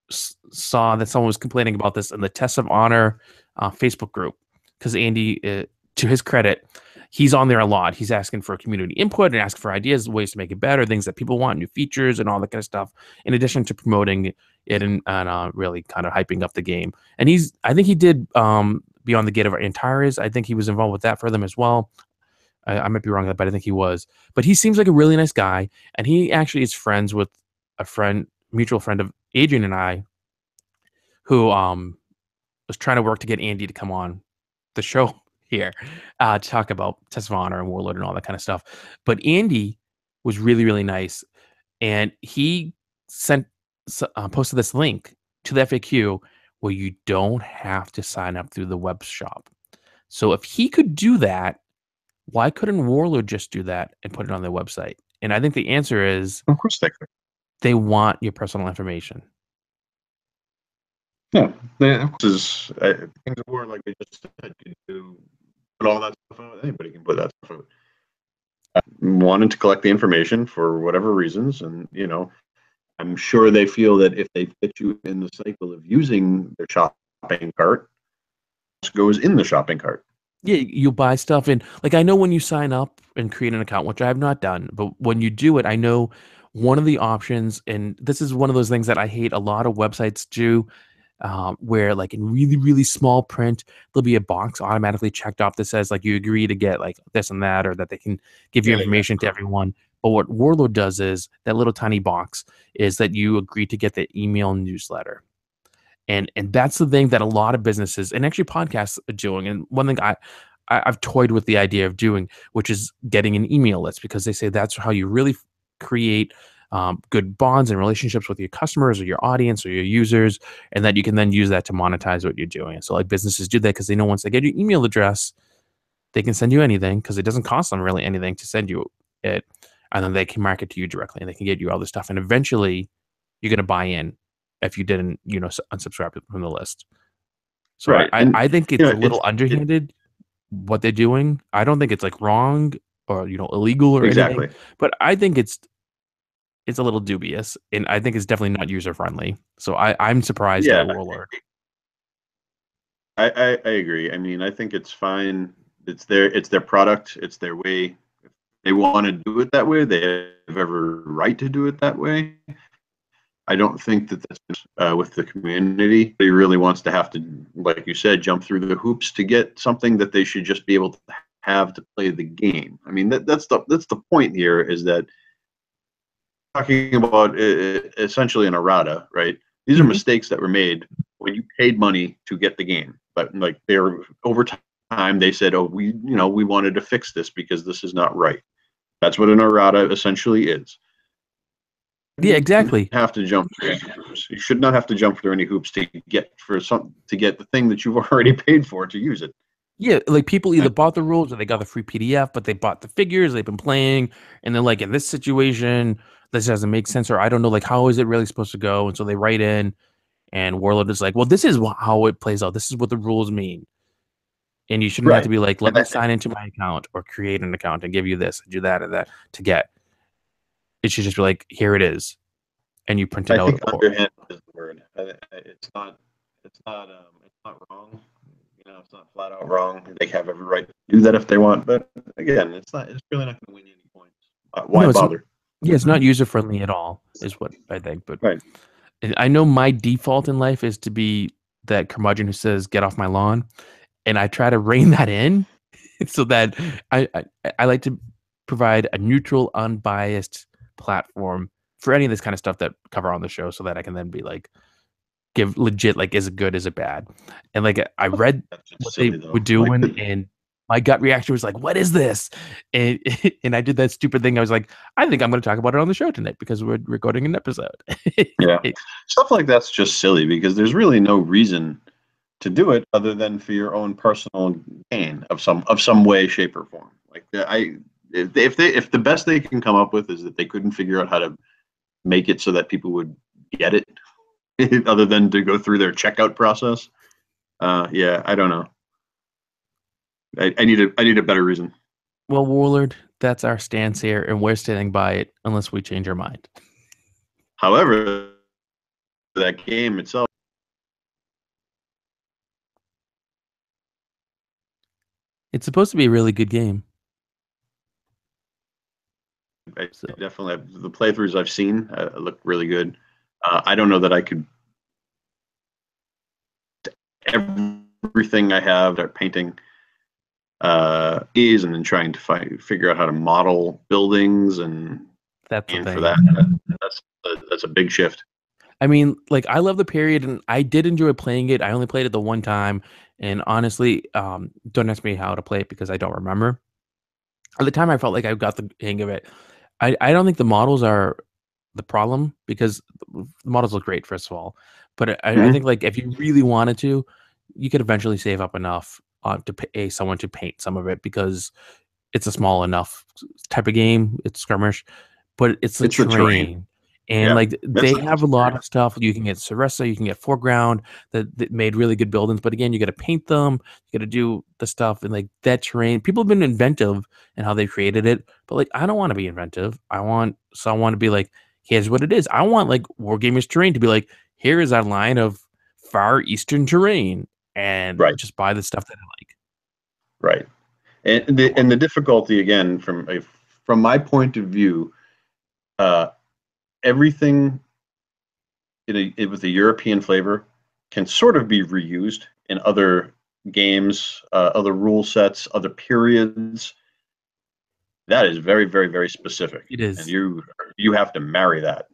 Speaker 1: saw that someone was complaining about this in the Test of Honor Facebook group, because Andy, to his credit, he's on there a lot. He's asking for community input and asking for ideas, ways to make it better, things that people want, new features and all that kind of stuff, in addition to promoting it and really kind of hyping up the game. And I think he did Beyond the Gate of Antares. I think he was involved with that for them as well. I might be wrong, but I think he was. But he seems like a really nice guy, and he actually is friends with a friend, mutual friend of Adrian and I, who was trying to work to get Andy to come on the show here to talk about Test of Honor and Warlord and all that kind of stuff. But Andy was really, really nice, and he sent posted this link to the FAQ where you don't have to sign up through the web shop. So if he could do that, why couldn't Warlord just do that and put it on their website? And I think the answer is
Speaker 2: Of course they could.
Speaker 1: they want your personal information.
Speaker 2: Yeah, this is things of war, like they just said, you do put all that stuff out. Anybody can put that stuff out. Wanted to collect the information for whatever reasons, and I'm sure they feel that if they fit you in the cycle of using their shopping cart, it goes in the shopping cart.
Speaker 1: Yeah, you buy stuff and like I know when you sign up and create an account, which I have not done, but when you do it, I know one of the options, and this is one of those things that I hate a lot of websites do, where like in really, really small print, there'll be a box automatically checked off that says like you agree to get like this and that, or that they can give you
Speaker 2: Yeah,
Speaker 1: information to everyone. But what Warlord does is that little tiny box is that you agree to get the email newsletter. And that's the thing that a lot of businesses and actually podcasts are doing. And one thing I've toyed with the idea of doing, which is getting an email list, because they say that's how you really create good bonds and relationships with your customers or your audience or your users, and that you can then use that to monetize what you're doing. So like businesses do that because they know once they get your email address, they can send you anything because it doesn't cost them really anything to send you it, and then they can market to you directly and they can get you all this stuff. And eventually, you're going to buy in if you didn't, unsubscribe from the list. So
Speaker 2: right. And
Speaker 1: I think it's a
Speaker 2: it's
Speaker 1: little underhanded what they're doing. I don't think it's like wrong or illegal or anything,
Speaker 2: exactly.
Speaker 1: but I think it's a little dubious, and I think it's definitely not user friendly. So I'm surprised
Speaker 2: Yeah,
Speaker 1: at Warlord.
Speaker 2: I agree. I mean, I think it's fine. It's their product. It's their way. If they want to do it that way, they have every right to do it that way. I don't think that that's with the community. He really wants to have to, like you said, jump through the hoops to get something that they should just be able to have to play the game. I mean, that's the point here, is that talking about essentially an errata, right? These are
Speaker 1: Mhm.
Speaker 2: mistakes that were made when you paid money to get the game, but like they're over time they said, oh, we wanted to fix this because this is not right. That's what an errata essentially is.
Speaker 1: Yeah,
Speaker 2: You
Speaker 1: exactly.
Speaker 2: have to jump through any hoops. You should not have to jump through any hoops to get the thing that you've already paid for to use it.
Speaker 1: Yeah, like people either bought the rules or they got the free PDF, but they bought the figures, they've been playing, and they're like, in this situation, this doesn't make sense, or I don't know, like, how is it really supposed to go? And so they write in, and Warlord is like, well, this is how it plays out. This is what the rules mean. And you shouldn't have to
Speaker 2: Right.
Speaker 1: be like, let
Speaker 2: And
Speaker 1: me sign into my account or create an account and give you this, do that, and that to get. It should just be like, here it is. And you print it
Speaker 2: I
Speaker 1: out.
Speaker 2: think
Speaker 1: Or,
Speaker 2: underhanded is the word. It's not wrong. It's not flat out wrong. They have every right to do that if they want. But again, it's really not going to win you any points. Why
Speaker 1: no,
Speaker 2: bother?
Speaker 1: yeah, it's not user friendly at all, is what I think. But
Speaker 2: Right.
Speaker 1: I know my default in life is to be that curmudgeon who says, get off my lawn. And I try to rein that in so that I like to provide a neutral, unbiased platform for any of this kind of stuff that cover on the show, so that I can then be like, give legit, like, is it good, is it bad? And like I read
Speaker 2: That's just
Speaker 1: what they
Speaker 2: silly
Speaker 1: were
Speaker 2: though. Like,
Speaker 1: doing, and my gut reaction was like, what is this? And and I did that stupid thing. I was like, I think I'm going to talk about it on the show tonight because we're recording an episode.
Speaker 2: yeah, stuff like that's just silly because there's really no reason to do it other than for your own personal gain of some way, shape, or form. Like if the best they can come up with is that they couldn't figure out how to make it so that people would get it, other than to go through their checkout process. Yeah, I don't know. I need a better reason.
Speaker 1: Well, Warlord, that's our stance here, and we're standing by it unless we change our mind.
Speaker 2: However, that game itself,
Speaker 1: It's supposed to be a really good game.
Speaker 2: I
Speaker 1: So
Speaker 2: definitely the playthroughs I've seen look really good. I don't know that I could everything I have. Painting is, and then trying to figure out how to model buildings and
Speaker 1: That's the
Speaker 2: aim for
Speaker 1: thing.
Speaker 2: that. That's a big shift.
Speaker 1: I mean, like I love the period, and I did enjoy playing it. I only played it the one time, and honestly, don't ask me how to play it because I don't remember. At the time, I felt like I got the hang of it. I don't think the models are the problem because the models look great, first of all. But I
Speaker 2: Hmm.
Speaker 1: think like if you really wanted to, you could eventually save up enough to pay someone to paint some of it because it's a small enough type of game. It's skirmish, but it's a
Speaker 2: It's the terrain.
Speaker 1: terrain. And
Speaker 2: Yeah,
Speaker 1: like
Speaker 2: that's
Speaker 1: they
Speaker 2: the
Speaker 1: have a
Speaker 2: best
Speaker 1: lot
Speaker 2: part.
Speaker 1: of stuff. You can get Sarissa, you can get foreground that made really good buildings. But again, you got to paint them, you got to do the stuff and like that terrain. People have been inventive in how they created it, but like I don't want to be inventive. I want someone to be like, here's what it is. I want like Wargamers terrain to be like, here is our line of far eastern terrain, and
Speaker 2: Right,
Speaker 1: just buy the stuff that I like.
Speaker 2: right. And
Speaker 1: I
Speaker 2: the
Speaker 1: want
Speaker 2: difficulty again from my point of view, uh, everything with a European flavor can sort of be reused in other games, other rule sets, other periods. That is very, very, very specific,
Speaker 1: it
Speaker 2: and
Speaker 1: is.
Speaker 2: you have to marry that.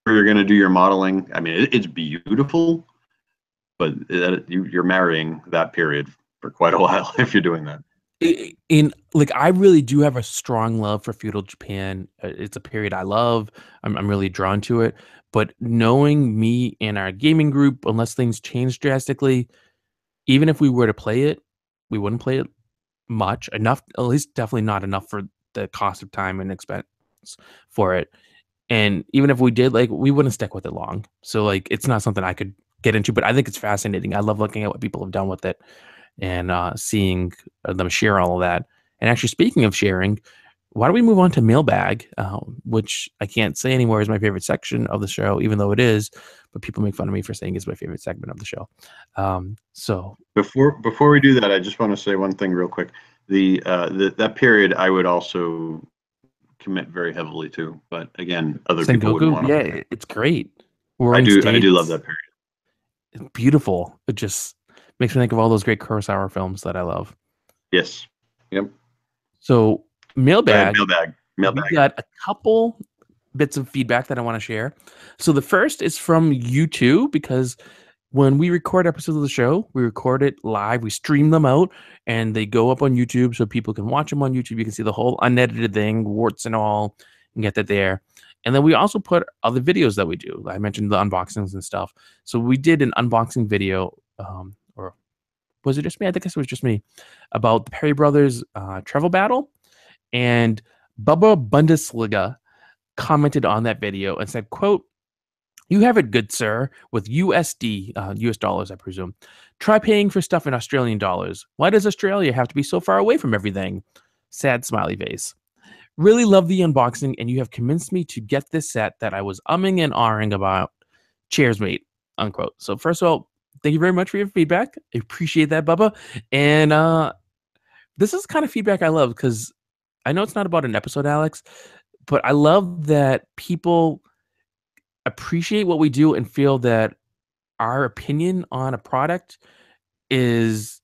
Speaker 2: You're going to do your modeling. I mean, it's beautiful, but you're marrying that period for quite a while if you're doing that.
Speaker 1: In like I really do have a strong love for feudal Japan. It's a period I love. I'm really drawn to it. But knowing me and our gaming group, unless things change drastically, even if we were to play it, we wouldn't play it much enough. At least definitely not enough for the cost of time and expense for it. And even if we did, like we wouldn't stick with it long. So like it's not something I could get into. But I think it's fascinating. I love looking at what people have done with it and seeing them share all of that. And actually, speaking of sharing, why don't we move on to mailbag, which I can't say anymore is my favorite section of the show, even though it is, but people make fun of me for saying it's my favorite segment of the show. So
Speaker 2: Before we do that, I just want to say one thing real quick. That period I would also commit very heavily to, but again, other people wouldn't
Speaker 1: Sengoku,
Speaker 2: want to.
Speaker 1: yeah, it's great.
Speaker 2: I
Speaker 1: Warring
Speaker 2: do love
Speaker 1: States,
Speaker 2: that period.
Speaker 1: it's beautiful. It just makes me think of all those great Kurosawa films that I love.
Speaker 2: Yes. Yep.
Speaker 1: So
Speaker 2: Go ahead,
Speaker 1: mailbag,
Speaker 2: mailbag.
Speaker 1: we
Speaker 2: Mailbag.
Speaker 1: got a couple bits of feedback that I want to share. So the first is from you two because when we record episodes of the show, we record it live, we stream them out, and they go up on YouTube so people can watch them on YouTube. You can see the whole unedited thing, warts and all, and get that there. And then we also put other videos that we do. I mentioned the unboxings and stuff. So we did an unboxing video, or was it just me? I think it was just me, about the Perry Brothers travel battle. And Bubba Bundesliga commented on that video and said, quote, you have it good, sir, with USD, US dollars, I presume. Try paying for stuff in Australian dollars. Why does Australia have to be so far away from everything? Sad smiley face. Really love the unboxing, and you have convinced me to get this set that I was umming and ahhing about. Cheers, mate. Unquote. So first of all, thank you very much for your feedback. I appreciate that, Bubba. And this is kind of feedback I love because I know it's not about an episode, Alex, but I love that people appreciate what we do and feel that our opinion on a product is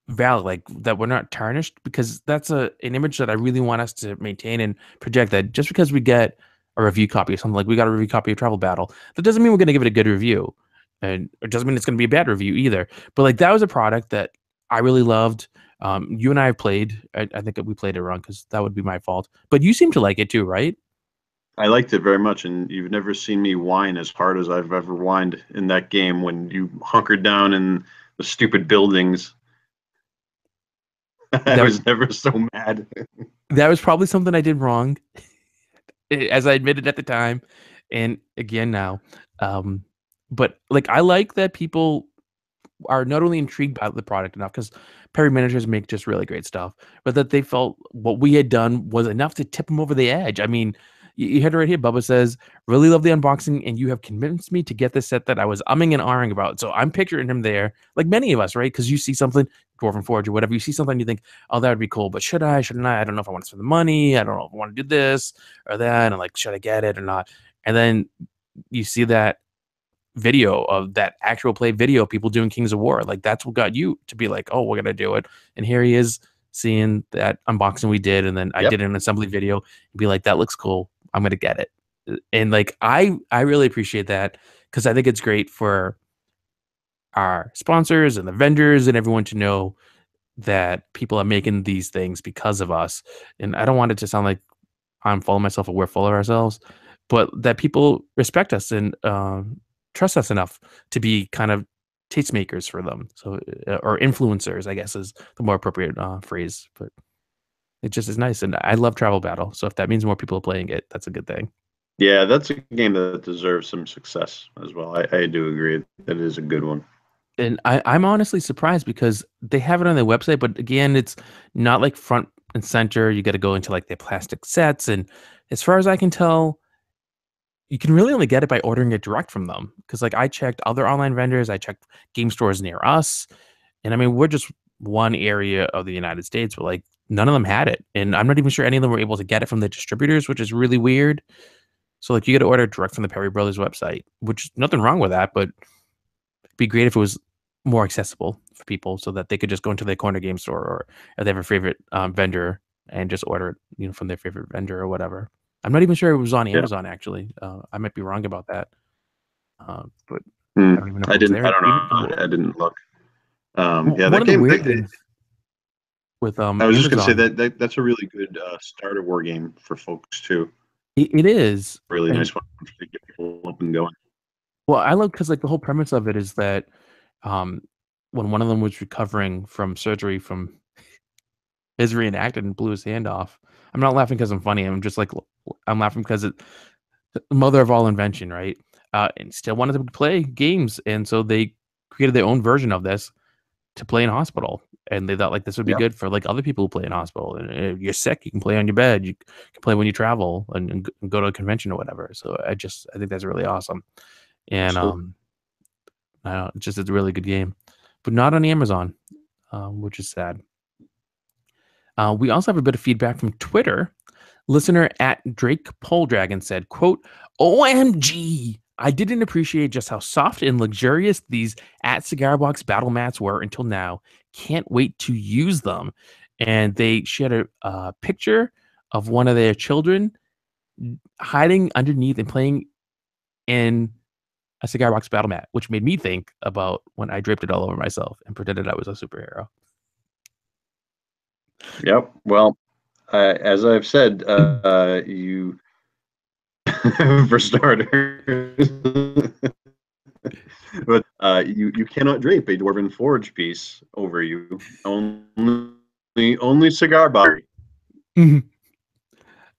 Speaker 1: valid, like that we're not tarnished, because that's an image that I really want us to maintain and project, that just because we get a review copy of something, like we got a review copy of Travel Battle, that doesn't mean we're going to give it a good review, and it doesn't mean it's going to be a bad review either. But like that was a product that I really loved. You and I have played. I think that we played it wrong because that would be my fault. But you seem to like it too, right?
Speaker 2: I liked it very much, and you've never seen me whine as hard as I've ever whined in that game when you hunkered down in the stupid buildings. I
Speaker 1: That
Speaker 2: was never so mad.
Speaker 1: that was probably something I did wrong, as I admitted at the time, and again now. Um, but like I like that people are not only intrigued by the product enough because Perry managers make just really great stuff, but that they felt what we had done was enough to tip them over the edge. I mean, you had it right here. Bubba says, really love the unboxing, and you have convinced me to get the set that I was umming and ahhing about. So I'm picturing him there, like many of us, right? Because you see something, Dwarven Forge or whatever, you see something, you think, oh, that would be cool, but should I? Shouldn't I? I don't know if I want to spend the money. I don't know if I want to do this or that. And like, should I get it or not? And then you see that video of that actual play video, people doing Kings of War. Like that's what got you to be like, oh, we're gonna do it. And here he is seeing that unboxing we did, and then I
Speaker 2: Yep.
Speaker 1: did an assembly video and be like, that looks cool. I'm gonna get it. And like I really appreciate that because I think it's great for our sponsors and the vendors and everyone to know that people are making these things because of us. And I don't want it to sound like I'm full of myself or we're full of ourselves, but that people respect us and trust us enough to be kind of tastemakers for them. So, or influencers, I guess, is the more appropriate phrase. But it just is nice, and I love Travel Battle. So if that means more people are playing it, that's a good thing.
Speaker 2: Yeah, that's a game that deserves some success as well. I do agree that is a good one.
Speaker 1: And I'm honestly surprised because they have it on their website, but again, it's not like front and center. You got to go into like their plastic sets, and as far as I can tell, you can really only get it by ordering it direct from them. Because like I checked other online vendors, I checked game stores near us, and I mean we're just one area of the United States, but like none of them had it, and I'm not even sure any of them were able to get it from the distributors, which is really weird. So like you got to order direct from the Perry Brothers website, which nothing wrong with that, but it'd be great if it was more accessible for people so that they could just go into their corner game store or if they have a favorite vendor and just order it, from their favorite vendor or whatever. I'm not even sure it was on
Speaker 2: Yeah.
Speaker 1: Amazon actually. I might be wrong about that, but
Speaker 2: Hmm.
Speaker 1: I don't even know if
Speaker 2: I
Speaker 1: it was
Speaker 2: didn't.
Speaker 1: there.
Speaker 2: I don't
Speaker 1: Even
Speaker 2: know. I didn't look. Yeah,
Speaker 1: one
Speaker 2: that
Speaker 1: of the
Speaker 2: game.
Speaker 1: weird things with
Speaker 2: I was just gonna say
Speaker 1: Amazon,
Speaker 2: that's a really good starter war game for folks too.
Speaker 1: it is,
Speaker 2: Really
Speaker 1: and
Speaker 2: nice one to get people up and going.
Speaker 1: well, I love because like the whole premise of it is that um, when one of them was recovering from surgery from his reenacted and blew his hand off. I'm not laughing because I'm funny. I'm just like I'm laughing because it the mother of all invention, right? And still wanted to play games, and so they created their own version of this to play in hospital. And they thought like this would be
Speaker 2: Yep.
Speaker 1: good for like other people who play in hospital. And if you're sick, you can play on your bed. You can play when you travel and go to a convention or whatever. So I think that's really awesome. And
Speaker 2: Absolutely.
Speaker 1: I don't know, it's a really good game, but not on Amazon, which is sad. We also have a bit of feedback from Twitter. Listener at Drake Poledragon said, quote, OMG, I didn't appreciate just how soft and luxurious these at Cigar Box battle mats were until now. Can't wait to use them. And they shared a picture of one of their children hiding underneath and playing in a Cigar Box battle mat, which made me think about when I draped it all over myself and pretended I was a superhero.
Speaker 2: Yep. Well, as I've said, you for starters, but you cannot drape a dwarven forge piece over you. Only cigar body.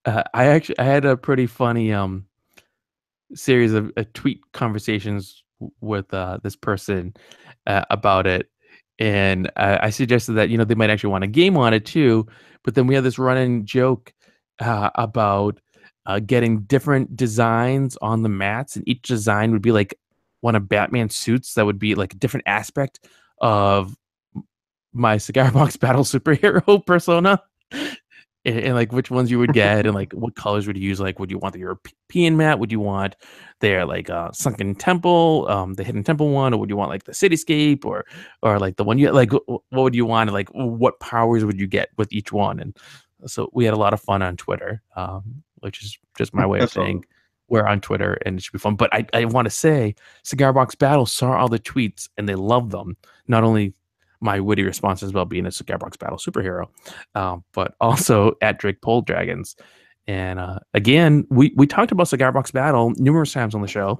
Speaker 1: I had a pretty funny series of tweet conversations with this person about it, and I suggested that they might actually want a game on it too. But then we had this running joke about getting different designs on the mats, and each design would be like one of Batman's suits that would be like a different aspect of my cigar box battle superhero persona. And like which ones you would get and like what colors would you use, like would you want the European mat, would you want their like sunken temple, the hidden temple one, or would you want like the cityscape, or like the one you like what would you want, and like what powers would you get with each one. And so we had a lot of fun on Twitter, which is just my way of
Speaker 2: That's all.
Speaker 1: saying we're on Twitter and it should be fun. But I want to say Cigar Box Battle saw all the tweets and they loved them, not only my witty responses about being a Cigar Box Battle superhero, but also at Drake Pole Dragons. And again, we talked about Cigar Box Battle numerous times on the show.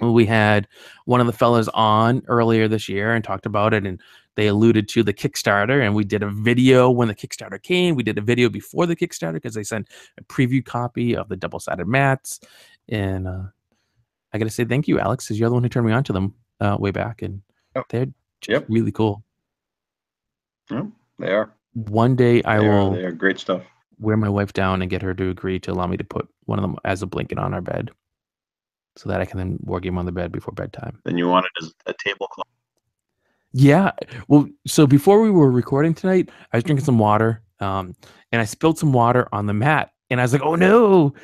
Speaker 1: We had one of the fellas on earlier this year and talked about it, and they alluded to the Kickstarter. And we did a video when the Kickstarter came. We did a video before the Kickstarter because they sent a preview copy of the double-sided mats. And I got to say thank you, Alex, because you're the one who turned me on to them way back, and
Speaker 2: Yep.
Speaker 1: they're just
Speaker 2: Yep.
Speaker 1: really cool.
Speaker 2: Yep. They are.
Speaker 1: One day I will
Speaker 2: They are great stuff.
Speaker 1: wear my wife down and get her to agree to allow me to put one of them as a blanket on our bed so that I can then war game on the bed before bedtime.
Speaker 2: Then you want it as a tablecloth.
Speaker 1: Yeah. Well, so before we were recording tonight, I was drinking some water, and I spilled some water on the mat, and I was like, "Oh no!"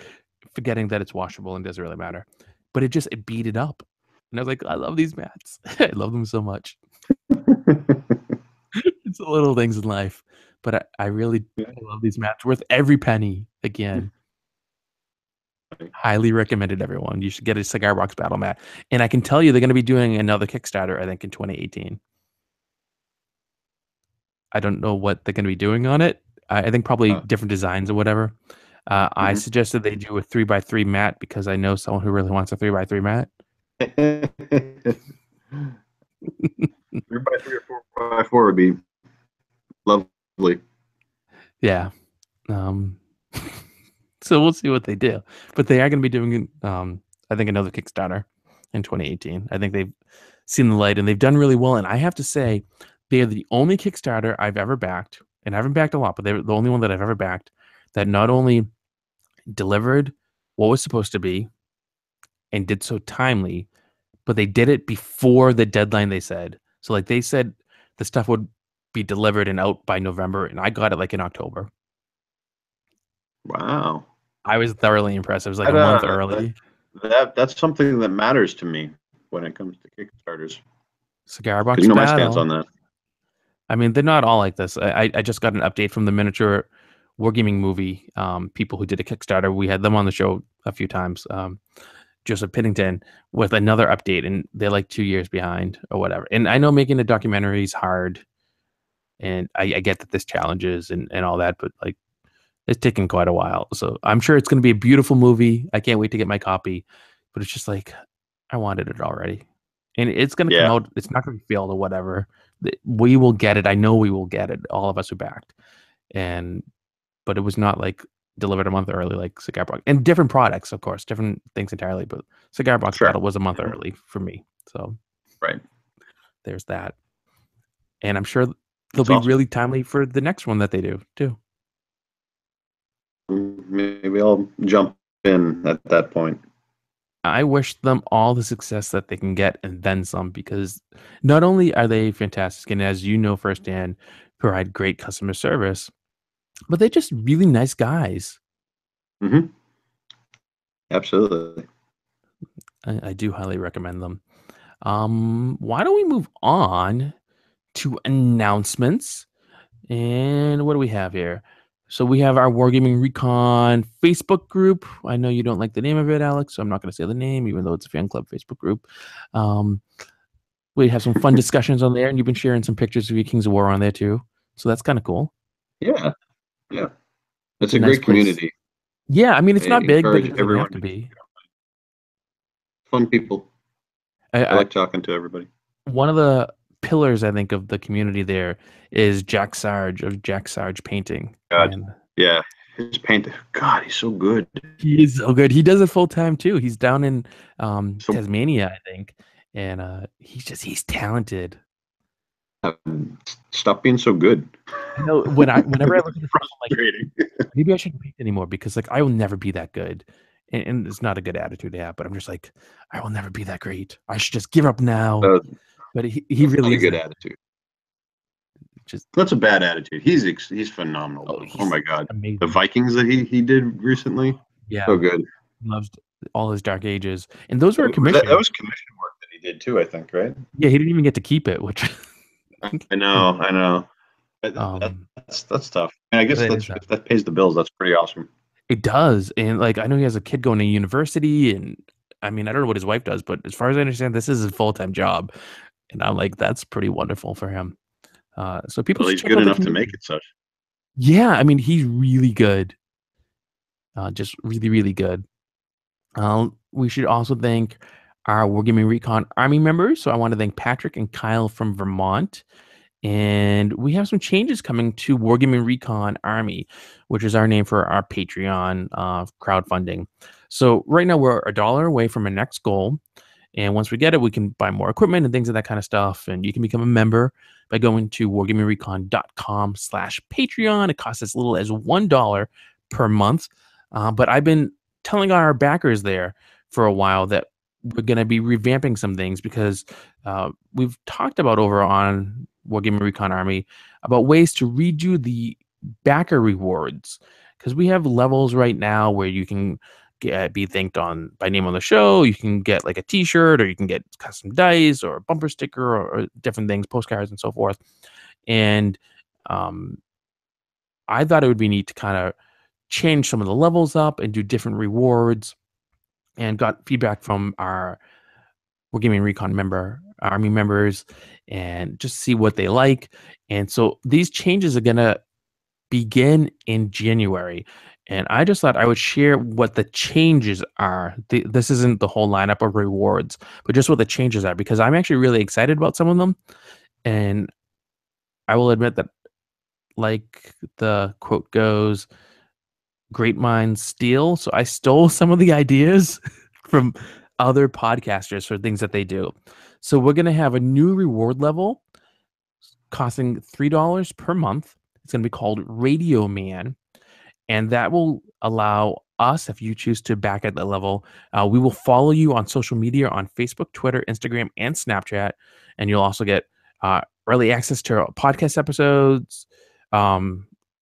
Speaker 1: Forgetting that it's washable and doesn't really matter, but it beat it up. And I was like, I love these mats. I love them so much. It's the little things in life, but I really love these mats. Worth every penny. Again, highly recommended. Everyone, you should get a Cigar Box Battle mat. And I can tell you, they're going to be doing another Kickstarter. I think in 2018. I don't know what they're going to be doing on it. I think probably different designs or whatever. I suggested they do a 3x3 mat because I know someone who really wants a 3x3 mat.
Speaker 2: 3x3 or 4x4 would be lovely.
Speaker 1: Yeah. So we'll see what they do. But they are going to be doing, I think, another Kickstarter in 2018. I think they've seen the light and they've done really well. And I have to say, they are the only Kickstarter I've ever backed, and I haven't backed a lot, but they're the only one that I've ever backed that not only delivered what was supposed to be and did so timely, but they did it before the deadline they said. So like they said the stuff would be delivered and out by November, and I got it like in October.
Speaker 2: Wow.
Speaker 1: I was thoroughly impressed. It was like a month early.
Speaker 2: That's something that matters to me when it comes to Kickstarters.
Speaker 1: Cigar Box
Speaker 2: You know my
Speaker 1: Battle.
Speaker 2: stance on that.
Speaker 1: I mean, they're not all like this. I just got an update from the miniature Wargaming movie people who did a Kickstarter. We had them on the show a few times. Joseph Piddington with another update, and they're like 2 years behind or whatever. And I know making a documentary is hard, and I get that there's challenges and all that, but like it's taken quite a while. So I'm sure it's going to be a beautiful movie. I can't wait to get my copy, but it's just like I wanted it already, and it's going to come out. It's not going to be failed or whatever. We will get it. I know we will get it. All of us who backed, but it was not like delivered a month early like Cigar Box, and different products, of course, different things entirely. But Cigar Box Battle was a month early for me, so there's that. And I'm sure they'll be really timely for the next one that they do too.
Speaker 2: Maybe I'll jump in at that point.
Speaker 1: I wish them all the success that they can get and then some, because not only are they fantastic and, as you know firsthand, provide great customer service, but they're just really nice guys.
Speaker 2: Absolutely.
Speaker 1: I do highly recommend them. Why don't we move on to announcements? And what do we have here? So we have our Wargaming Recon Facebook group. I know you don't like the name of it, Alex, so I'm not going to say the name, even though it's a fan club Facebook group. We have some fun discussions on there, and you've been sharing some pictures of your Kings of War on there too. So that's kind of cool.
Speaker 2: Yeah. It's a nice great community.
Speaker 1: Yeah, I mean, it's not big, but it doesn't have to be.
Speaker 2: Fun people. I like talking to everybody.
Speaker 1: One of the pillars, I think, of the community there is Jack Sarge of Jack Sarge Painting.
Speaker 2: Yeah, his painting. God, he's so good.
Speaker 1: He is so good. He does it full time too. He's down in Tasmania, I think, and he's talented.
Speaker 2: Stop being so good.
Speaker 1: I know whenever I look at the film, I'm like, maybe I shouldn't paint anymore because like I will never be that good. And it's not a good attitude to have, but I'm just like, I will never be that great. I should just give up now. But he really is
Speaker 2: a good attitude. That's a bad attitude. He's phenomenal. Oh my God. Amazing. The Vikings that he did recently. Yeah. So good.
Speaker 1: Loves all his Dark Ages. And those were commissioned.
Speaker 2: That was commission work that he did too, I think, right?
Speaker 1: Yeah, he didn't even get to keep it, which
Speaker 2: I know. That's tough. I guess if that pays the bills, that's pretty awesome.
Speaker 1: It does. And like I know he has a kid going to university, and I mean I don't know what his wife does, but as far as I understand, this is his full-time job. And I'm like, that's pretty wonderful for him. So people
Speaker 2: he's good enough to make it such.
Speaker 1: Yeah, I mean he's really good. Just really, really good. We should also thank our Wargaming Recon Army members. So I want to thank Patrick and Kyle from Vermont. And we have some changes coming to Wargaming Recon Army, which is our name for our Patreon crowdfunding. So right now we're $1 away from our next goal. And once we get it, we can buy more equipment and things of that kind of stuff. And you can become a member by going to wargamingrecon.com/Patreon. It costs as little as $1 per month. But I've been telling our backers there for a while that we're going to be revamping some things because we've talked about over on Wargaming Recon Army about ways to redo the backer rewards, because we have levels right now where you can be thanked on by name on the show. You can get like a T-shirt, or you can get custom dice, or a bumper sticker, or different things, postcards, and so forth. And um, I thought it would be neat to kind of change some of the levels up and do different rewards. And got feedback from our Wargaming Recon army members, and just see what they like. And so these changes are gonna begin in January. And I just thought I would share what the changes are. This isn't the whole lineup of rewards, but just what the changes are, because I'm actually really excited about some of them. And I will admit that, like the quote goes, great minds steal. So I stole some of the ideas from other podcasters for things that they do. So we're going to have a new reward level costing $3 per month. It's going to be called Radio Man. And that will allow us, if you choose to back at that level, we will follow you on social media on Facebook, Twitter, Instagram, and Snapchat. And you'll also get early access to podcast episodes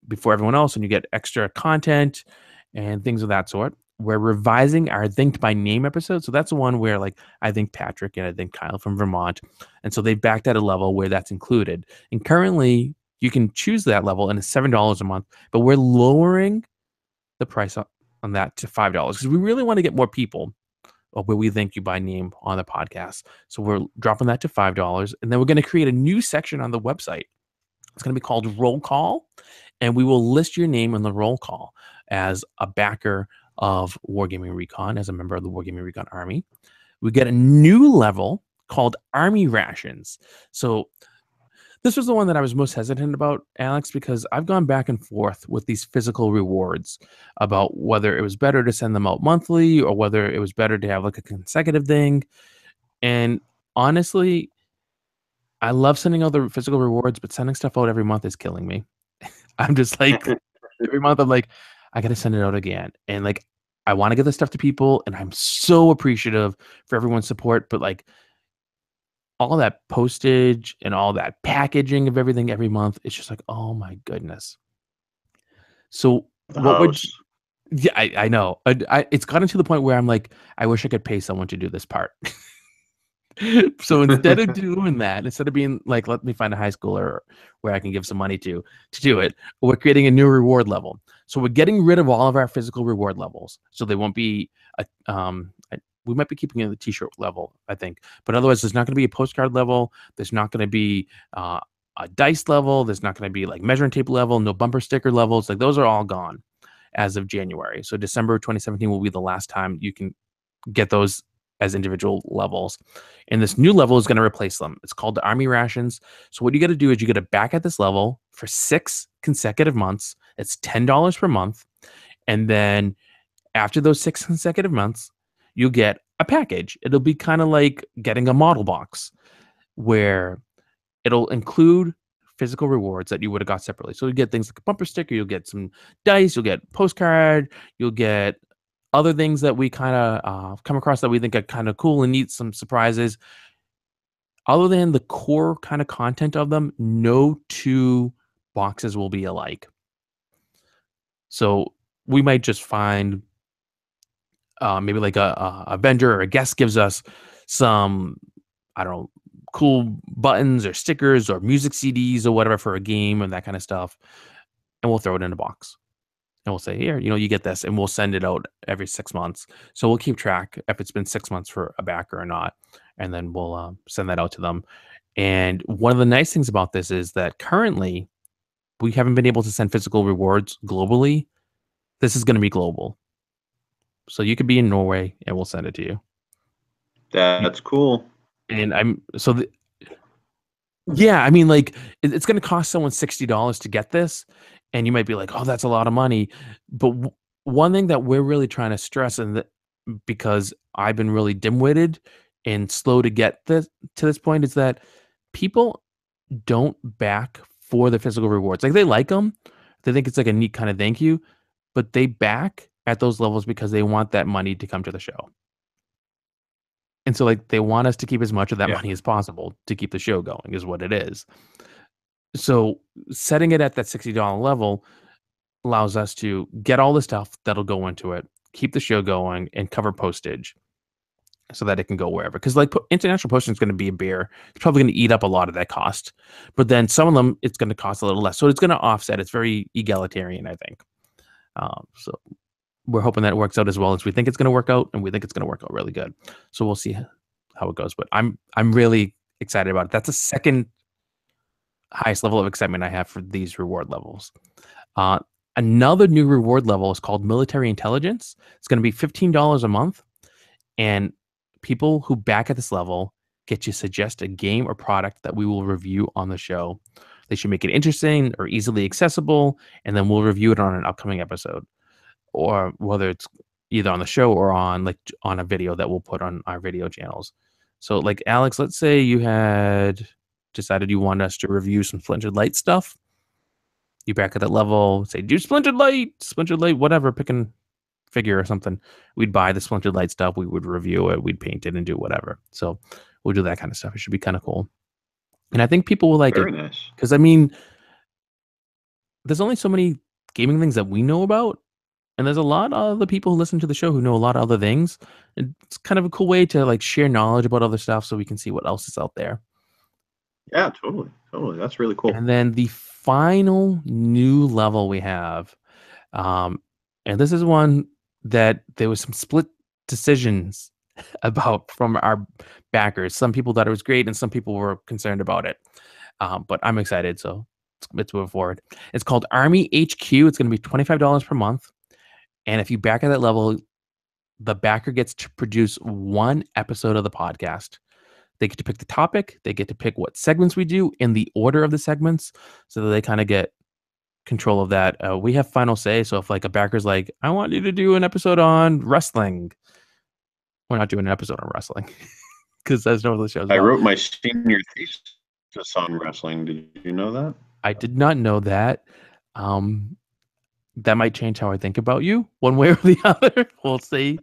Speaker 1: before everyone else, and you get extra content and things of that sort. We're revising our Thanked by Name episode. So that's the one where, like, I think Patrick and I think Kyle from Vermont. And so they've backed at a level where that's included. And currently, you can choose that level, and it's $7 a month. But we're lowering the price on that to $5 because we really want to get more people where we thank you by name on the podcast. So we're dropping that to $5. And then we're going to create a new section on the website. It's going to be called Roll Call, and we will list your name in the roll call as a backer of Wargaming Recon, as a member of the Wargaming Recon Army. We get a new level called Army Rations. So this was the one that I was most hesitant about, Alex, because I've gone back and forth with these physical rewards about whether it was better to send them out monthly or whether it was better to have like a consecutive thing. And honestly, I love sending out the physical rewards, but sending stuff out every month is killing me. I'm just like, every month I'm like, I got to send it out again. And like, I want to get this stuff to people, and I'm so appreciative for everyone's support, but like, all that postage and all that packaging of everything every month, it's just like, oh my goodness. So
Speaker 2: The
Speaker 1: what would
Speaker 2: house.
Speaker 1: yeah, I know. It's gotten to the point where I'm like, I wish I could pay someone to do this part. So instead of doing that, instead of being like, let me find a high schooler where I can give some money to do it, we're creating a new reward level. So we're getting rid of all of our physical reward levels. So they won't be we might be keeping it at the t-shirt level, I think. But otherwise, there's not going to be a postcard level. There's not going to be a dice level. There's not going to be like measuring tape level, no bumper sticker levels. Like those are all gone as of January. So December 2017 will be the last time you can get those as individual levels. And this new level is going to replace them. It's called the Army Rations. So what you got to do is you got to back at this level for 6 consecutive months. It's $10 per month. And then after those 6 consecutive months, you get a package. It'll be kind of like getting a model box where it'll include physical rewards that you would have got separately. So you get things like a bumper sticker, you'll get some dice, you'll get postcard, you'll get other things that we kind of come across that we think are kind of cool and neat, some surprises. Other than the core kind of content of them, no two boxes will be alike. So we might just find maybe like a vendor or a guest gives us some, I don't know, cool buttons or stickers or music CDs or whatever for a game and that kind of stuff. And we'll throw it in a box. And we'll say, here, you get this, and we'll send it out every 6 months. So we'll keep track if it's been 6 months for a backer or not. And then we'll send that out to them. And one of the nice things about this is that currently we haven't been able to send physical rewards globally. This is going to be global. So you could be in Norway and we'll send it to you.
Speaker 2: That's cool.
Speaker 1: And yeah, I mean, like, it's going to cost someone $60 to get this. And you might be like, oh, that's a lot of money. But one thing that we're really trying to stress, and that because I've been really dim-witted and slow to get this to this point, is that people don't back for the physical rewards. Like, they like them. They think it's like a neat kind of thank you, but they back at those levels because they want that money to come to the show. And so, like, they want us to keep as much of that money as possible to keep the show going, is what it is. So setting it at that $60 level allows us to get all the stuff that'll go into it, keep the show going and cover postage so that it can go wherever. Because like international postage is going to be a bear. It's probably going to eat up a lot of that cost. But then some of them, it's going to cost a little less. So it's going to offset. It's very egalitarian, I think. So we're hoping that it works out as well as we think it's going to work out, and we think it's going to work out really good. So we'll see how it goes. But I'm really excited about it. That's the second highest level of excitement I have for these reward levels. Uh, Another new reward level is called military intelligence. It's going to be $15 a month, and people who back at this level get to suggest a game or product that we will review on the show. They should make it interesting or easily accessible, and then we'll review it on an upcoming episode, or whether it's either on the show or on a video that we'll put on our video channels. So like Alex, let's say you had decided you want us to review some Splintered Light stuff. You back at that level, say, do Splintered Light, whatever, pick a figure or something. We'd buy the Splintered Light stuff. We would review it. We'd paint it and do whatever. So we'll do that kind of stuff. It should be kind of cool. And I think people will like
Speaker 2: Very
Speaker 1: it.
Speaker 2: nice.
Speaker 1: Because, I mean, there's only so many gaming things that we know about. And there's a lot of the people who listen to the show who know a lot of other things. It's kind of a cool way to like share knowledge about other stuff so we can see what else is out there.
Speaker 2: Yeah, totally. That's really cool.
Speaker 1: And then the final new level we have, and this is one that there was some split decisions about from our backers. Some people thought it was great, and some people were concerned about it. But I'm excited, so let's move forward. It's called Army HQ. It's going to be $25 per month, and if you back at that level, the backer gets to produce one episode of the podcast. They get to pick the topic. They get to pick what segments we do in the order of the segments, so that they kind of get control of that. We have final say. So if like a backer's like, I want you to do an episode on wrestling, we're not doing an episode on wrestling because there's no other shows.
Speaker 2: I wrote my senior thesis on wrestling. Did you know that?
Speaker 1: I did not know that. That might change how I think about you one way or the other. We'll see.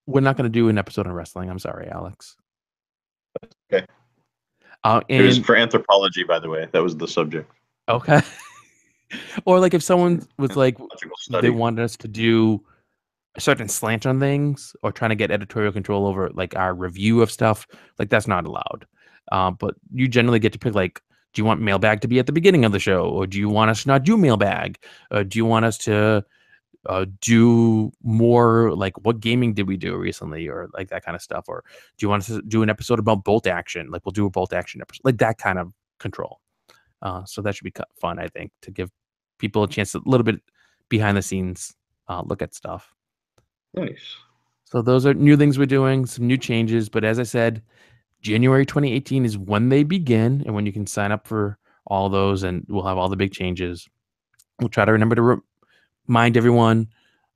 Speaker 1: We're not going to do an episode on wrestling. I'm sorry, Alex.
Speaker 2: Okay. It was for anthropology, by the way. That was the subject.
Speaker 1: Okay. Or like if someone was like, they wanted us to do a certain slant on things or trying to get editorial control over like our review of stuff, like that's not allowed. But you generally get to pick like, do you want mailbag to be at the beginning of the show? Or do you want us to not do mailbag? Do you want us to do more like what gaming did we do recently or like that kind of stuff? Or do you want us to do an episode about bolt action? Like we'll do a bolt action episode, like that kind of control. So that should be fun, I think, to give people a chance, a little bit behind the scenes look at stuff.
Speaker 2: Nice.
Speaker 1: So those are new things we're doing, some new changes. But as I said, January 2018 is when they begin and when you can sign up for all those, and we'll have all the big changes. We'll try to remember to remind everyone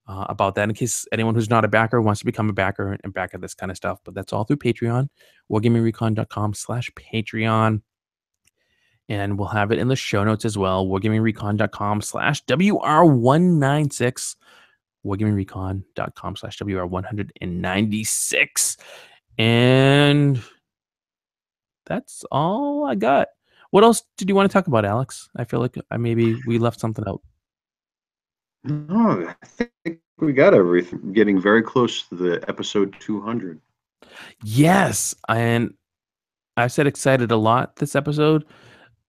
Speaker 1: about that in case anyone who's not a backer wants to become a backer and back at this kind of stuff. But that's all through Patreon, wargamingrecon.com/Patreon. And we'll have it in the show notes as well, wargamingrecon.com/WR196, wargamingrecon.com/WR196. And that's all I got. What else did you want to talk about, Alex? I feel like maybe we left something out.
Speaker 2: No, I think we got everything. Getting very close to the episode 200.
Speaker 1: Yes, and I said excited a lot this episode,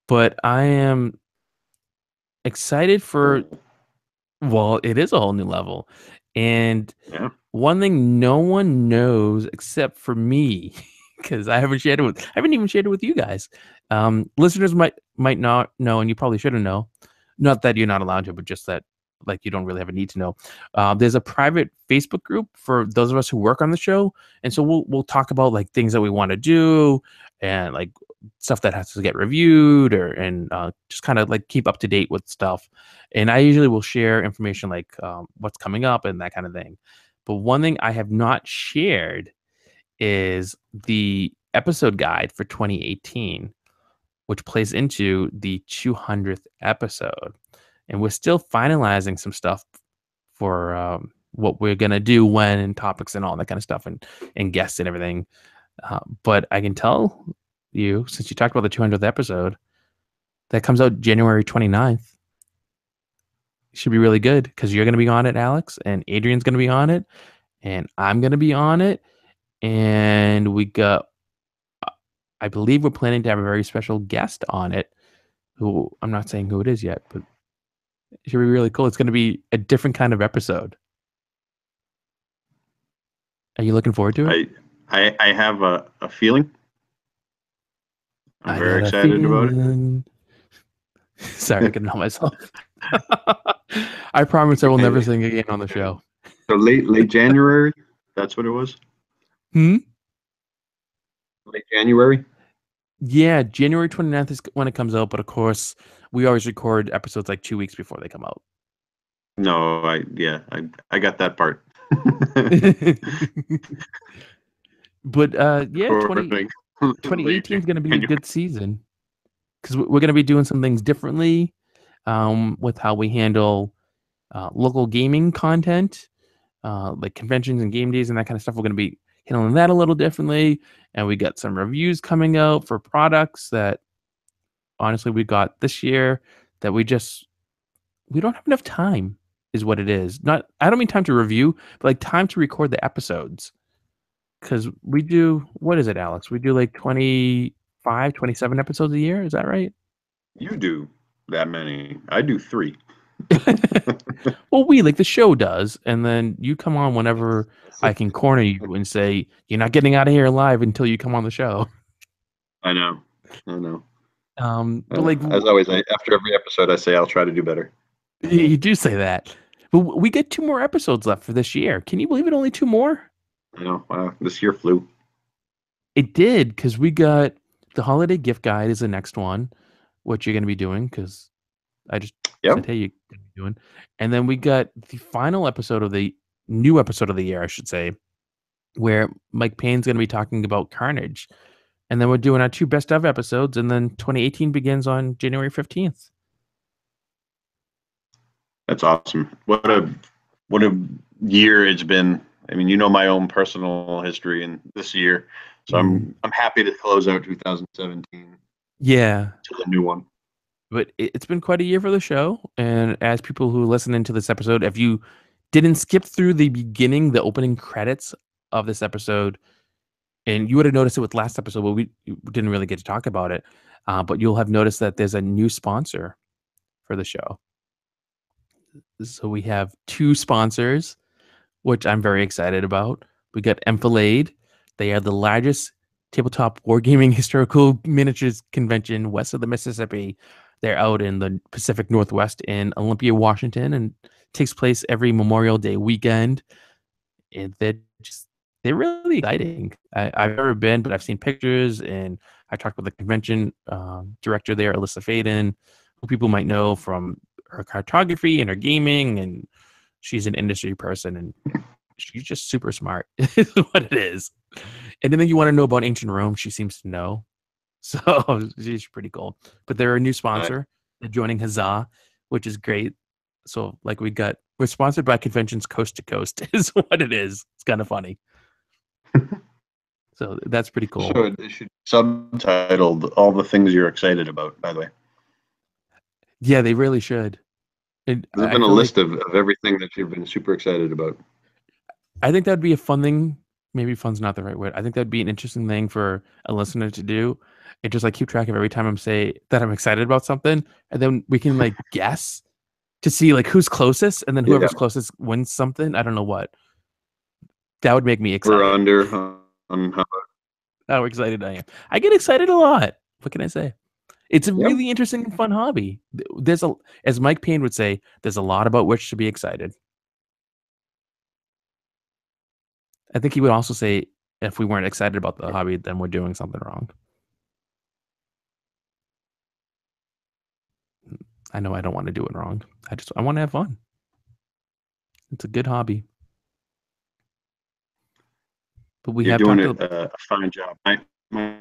Speaker 1: but I am excited for, well, it is a whole new level. And one thing no one knows except for me, because I haven't even shared it with you guys. Listeners might not know, and you probably shouldn't know. Not that you're not allowed to, but just that like you don't really have a need to know. There's a private Facebook group for those of us who work on the show, and so we'll talk about like things that we want to do and like stuff that has to get reviewed and just kind of like keep up to date with stuff. And I usually will share information like what's coming up and that kind of thing. But one thing I have not shared is the episode guide for 2018, which plays into the 200th episode. And we're still finalizing some stuff for what we're going to do when and topics and all that kind of stuff and guests and everything. But I can tell you, since you talked about the 200th episode, that comes out January 29th. Should be really good because you're going to be on it, Alex, and Adrian's going to be on it, and I'm going to be on it, and I believe we're planning to have a very special guest on it. Who I'm not saying who it is yet, but it should be really cool. It's going to be a different kind of episode. Are you looking forward to it?
Speaker 2: I have a feeling. I'm
Speaker 1: I
Speaker 2: very
Speaker 1: got a
Speaker 2: excited about it.
Speaker 1: feeling. Sorry, I couldn't help myself. I promise I will never sing again on the show.
Speaker 2: So late January, that's what it was.
Speaker 1: Hmm?
Speaker 2: Late January.
Speaker 1: Yeah, January 29th is when it comes out, but of course, we always record episodes like 2 weeks before they come out.
Speaker 2: No, I got that part.
Speaker 1: But yeah,
Speaker 2: Recording
Speaker 1: 2018 is
Speaker 2: late
Speaker 1: going to be a
Speaker 2: January.
Speaker 1: good season because we're going to be doing some things differently with how we handle local gaming content, like conventions and game days and that kind of stuff. We're going to be handling that a little differently. And we got some reviews coming out for products that honestly we got this year that we don't have enough time is what it is. Not I don't mean time to review, but like time to record the episodes. Because we do, what is it, Alex? We do like 25, 27 episodes a year. Is that right?
Speaker 2: You do that many. I do 3.
Speaker 1: Well, like the show does. And then you come on whenever I can corner you and say, you're not getting out of here alive until you come on the show.
Speaker 2: I know. I know.
Speaker 1: But like,
Speaker 2: As always, after every episode, I say I'll try to do better.
Speaker 1: you do say that. But we get 2 more episodes left for this year. Can you believe it? Only 2 more?
Speaker 2: I know. Wow, this year flew.
Speaker 1: It did, because we got the holiday gift guide is the next one, what you're going to be doing, because I just said,
Speaker 2: Yep.
Speaker 1: hey, you're going to be doing. And then we got the final episode of the new episode of the year, I should say, where Mike Payne's going to be talking about Carnage. And then we're doing our 2 best of episodes, and then 2018 begins on January 15th.
Speaker 2: That's awesome. What a year it's been. I mean, you know my own personal history in this year, so I'm happy to close out 2017.
Speaker 1: Yeah,
Speaker 2: To the new one.
Speaker 1: but it's been quite a year for the show. And as people who listen into this episode, if you didn't skip through the beginning, the opening credits of this episode, and you would have noticed it with last episode, but we didn't really get to talk about it. But you'll have noticed that there's a new sponsor for the show. So we have 2 sponsors, which I'm very excited about. We got Enfilade. They are the largest tabletop wargaming historical miniatures convention west of the Mississippi. They're out in the Pacific Northwest in Olympia, Washington, and takes place every Memorial Day weekend. And they're really exciting. I've never been, but I've seen pictures, and I talked with the convention director there, Alyssa Faden, who people might know from her cartography and her gaming, and she's an industry person, and she's just super smart is what it is. Anything you want to know about ancient Rome, she seems to know. So she's pretty cool. But they're a new sponsor. They're joining Huzzah, which is great. So like we're sponsored by conventions coast to coast is what it is. It's kind of funny. So that's pretty cool.
Speaker 2: So it should subtitled all the things you're excited about, by the way.
Speaker 1: Yeah, they really should. And
Speaker 2: There's been a list of everything that you've been super excited about.
Speaker 1: I think that'd be a fun thing. Maybe fun's not the right word. I think that'd be an interesting thing for a listener to do. And just like keep track of every time I'm say that I'm excited about something. And then we can like guess to see like who's closest. And then whoever's closest wins something. I don't know what. That would make me excited.
Speaker 2: We're under on
Speaker 1: how excited I am. I get excited a lot. What can I say? It's a really interesting and fun hobby. There's as Mike Payne would say, there's a lot about which to be excited. I think he would also say, if we weren't excited about the hobby, then we're doing something wrong. I know I don't want to do it wrong. I want to have fun. It's a good hobby. But
Speaker 2: You're doing a fine job. My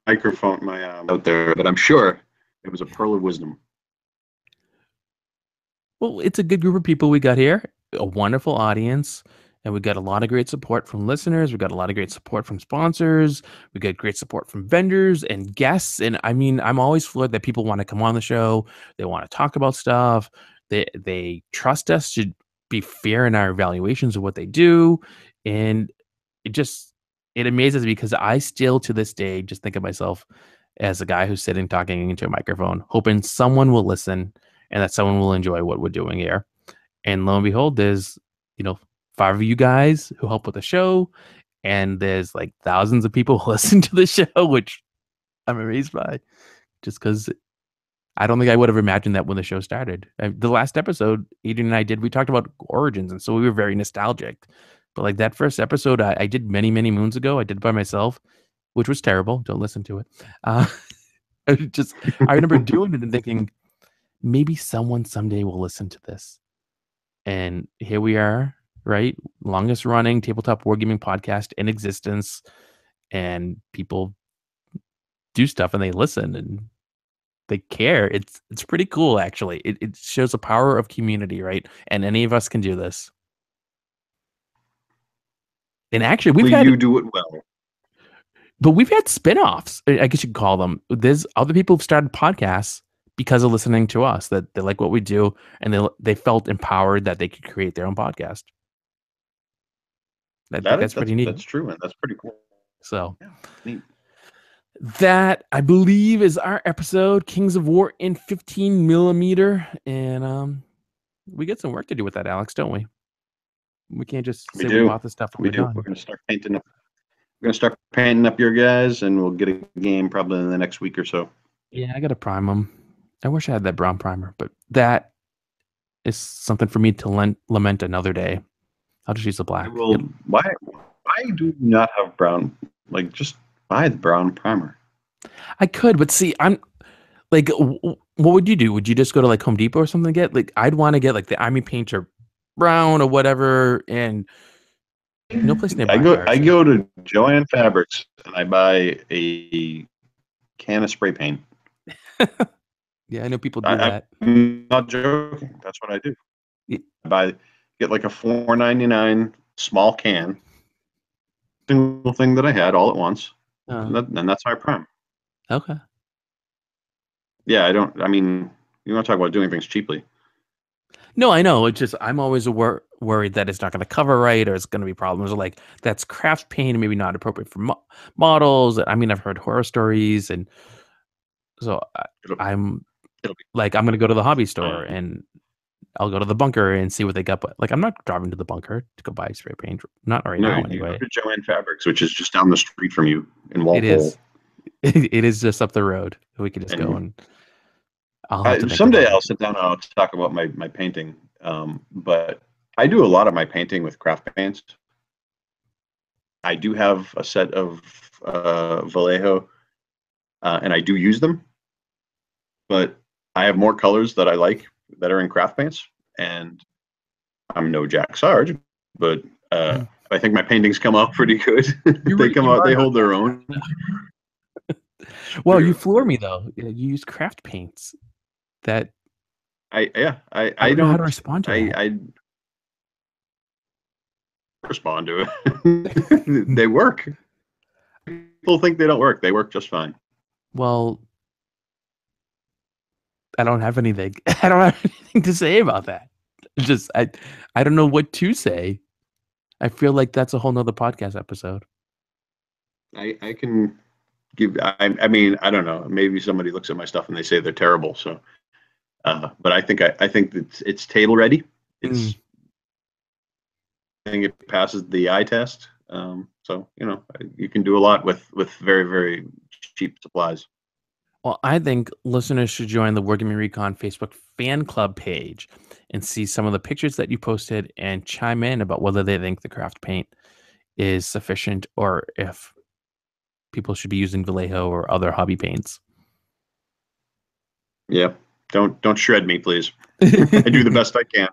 Speaker 2: microphone, out there, but I'm sure it was a pearl of wisdom.
Speaker 1: Well, it's a good group of people we got here. A wonderful audience. And we got a lot of great support from listeners. We got a lot of great support from sponsors. We got great support from vendors and guests. And I mean, I'm always floored that people want to come on the show. They want to talk about stuff. They trust us to be fair in our evaluations of what they do. And it amazes me because I still to this day just think of myself as a guy who's sitting talking into a microphone, hoping someone will listen and that someone will enjoy what we're doing here. And lo and behold, there's, 5 of you guys who help with the show. And there's like thousands of people who listen to the show, which I'm amazed by just because I don't think I would have imagined that when the show started. The last episode Adrian and I did, we talked about origins. And so we were very nostalgic. But like that first episode I did many, many moons ago, I did it by myself, which was terrible. Don't listen to it. Uh, I remember doing it and thinking, maybe someone someday will listen to this. And here we are, right? Longest running tabletop wargaming podcast in existence. And people do stuff and they listen and they care. It's pretty cool, actually. It shows the power of community, right? And any of us can do this. And actually,
Speaker 2: You do it well.
Speaker 1: But we've had spin-offs, I guess you could call them. There's other people who've started podcasts because of listening to us, that they like what we do, and they felt empowered that they could create their own podcast. That's pretty neat.
Speaker 2: That's true, and that's pretty cool.
Speaker 1: So
Speaker 2: yeah, neat.
Speaker 1: That, I believe, is our episode, Kings of War in 15 millimeter. And we get some work to do with that, Alex, don't we? We can't just say we bought the stuff.
Speaker 2: We do. We're going to start painting up. We're going to start painting up your guys, and we'll get a game probably in the next week or so.
Speaker 1: Yeah, I got to prime them. I wish I had that brown primer, but that is something for me to lament another day. I'll just use the black.
Speaker 2: Why do you not have brown? Like, just buy the brown primer.
Speaker 1: I could, but see, I'm like, what would you do? Would you just go to like Home Depot or something to get? Like, I'd want to get like the Army Paint or brown or whatever, and no place nearby.
Speaker 2: I go to Joann Fabrics and I buy a can of spray paint.
Speaker 1: Yeah, I know people do that.
Speaker 2: I'm not joking. That's what I do.
Speaker 1: Yeah.
Speaker 2: I get like a $4.99 small can, single thing that I had all at once, and that's my prime.
Speaker 1: Okay.
Speaker 2: Yeah, I mean, you want to talk about doing things cheaply.
Speaker 1: No, I know. It's just I'm always worried that it's not going to cover right, or it's going to be problems. Or like that's craft paint, maybe not appropriate for models. I mean, I've heard horror stories, and so I'm like, I'm going to go to the hobby store and I'll go to the bunker and see what they got. But like, I'm not driving to the bunker to go buy spray paint. Not right now, anyway.
Speaker 2: Go to Joann Fabrics, which is just down the street from you in Walpole. It is.
Speaker 1: It is just up the road. We could just go and.
Speaker 2: Someday I'll sit down and I'll talk about my painting. But I do a lot of my painting with craft paints. I do have a set of Vallejo, and I do use them. But I have more colors that I like that are in craft paints, and I'm no Jack Sarge, but I think my paintings come out pretty good. They hold their own.
Speaker 1: Well, you floor me though. You use craft paints. That
Speaker 2: I don't
Speaker 1: know how to respond to that.
Speaker 2: I respond to it. They work. People think they don't work. They work just fine.
Speaker 1: Well, I don't have anything. I don't have anything to say about that. Just I don't know what to say. I feel like that's a whole nother podcast episode.
Speaker 2: I can give. I mean, I don't know. Maybe somebody looks at my stuff and they say they're terrible. So, but I think it's table ready. I think it passes the eye test. So you can do a lot with very, very cheap supplies.
Speaker 1: Well, I think listeners should join the Wargaming Recon Facebook fan club page and see some of the pictures that you posted and chime in about whether they think the craft paint is sufficient or if people should be using Vallejo or other hobby paints.
Speaker 2: Yeah, don't shred me, please. I do the best I can.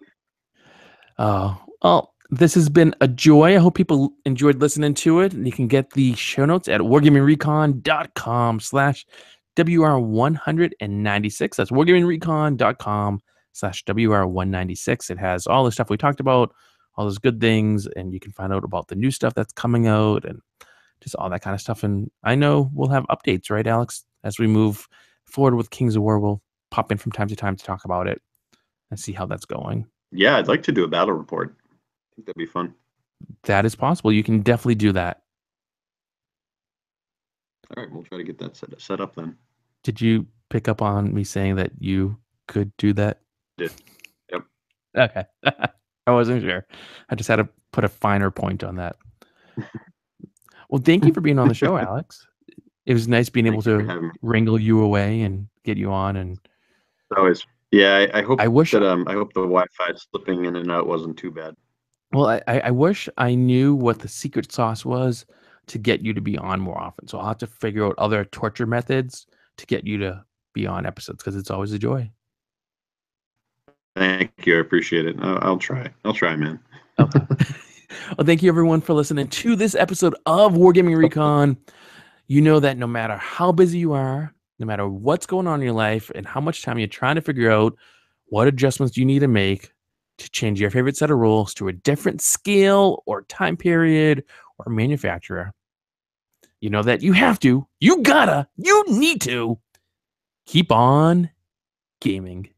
Speaker 1: Oh, well, this has been a joy. I hope people enjoyed listening to it. And you can get the show notes at wargamingrecon.com/WR196. That's wargamingrecon.com/WR196. It has all the stuff we talked about, all those good things, and you can find out about the new stuff that's coming out and just all that kind of stuff. And I know we'll have updates, right, Alex? As we move forward with Kings of War, we'll pop in from time to time to talk about it and see how that's going.
Speaker 2: Yeah, I'd like to do a battle report. I think that'd be fun.
Speaker 1: That is possible. You can definitely do that.
Speaker 2: All right, we'll try to get that set up then.
Speaker 1: Did you pick up on me saying that you could do that?
Speaker 2: Did. Yep.
Speaker 1: Okay. I wasn't sure. I just had to put a finer point on that. Well, thank you for being on the show, Alex. It was nice being able
Speaker 2: Thank you for
Speaker 1: to
Speaker 2: having me.
Speaker 1: wrangle you away and get you on. And
Speaker 2: Always. Yeah, I hope
Speaker 1: I wish,
Speaker 2: that I hope the Wi-Fi slipping in and out wasn't too bad.
Speaker 1: well, I wish I knew what the secret sauce was to get you to be on more often. So I'll have to figure out other torture methods to get you to be on episodes because it's always a joy.
Speaker 2: Thank you. I appreciate it. I'll try. I'll try, man.
Speaker 1: Okay. Well, thank you everyone for listening to this episode of Wargaming Recon. You know that no matter how busy you are, no matter what's going on in your life, and how much time you're trying to figure out what adjustments you need to make to change your favorite set of rules to a different scale or time period or manufacturer, you know that you have to, you gotta, you need to keep on gaming.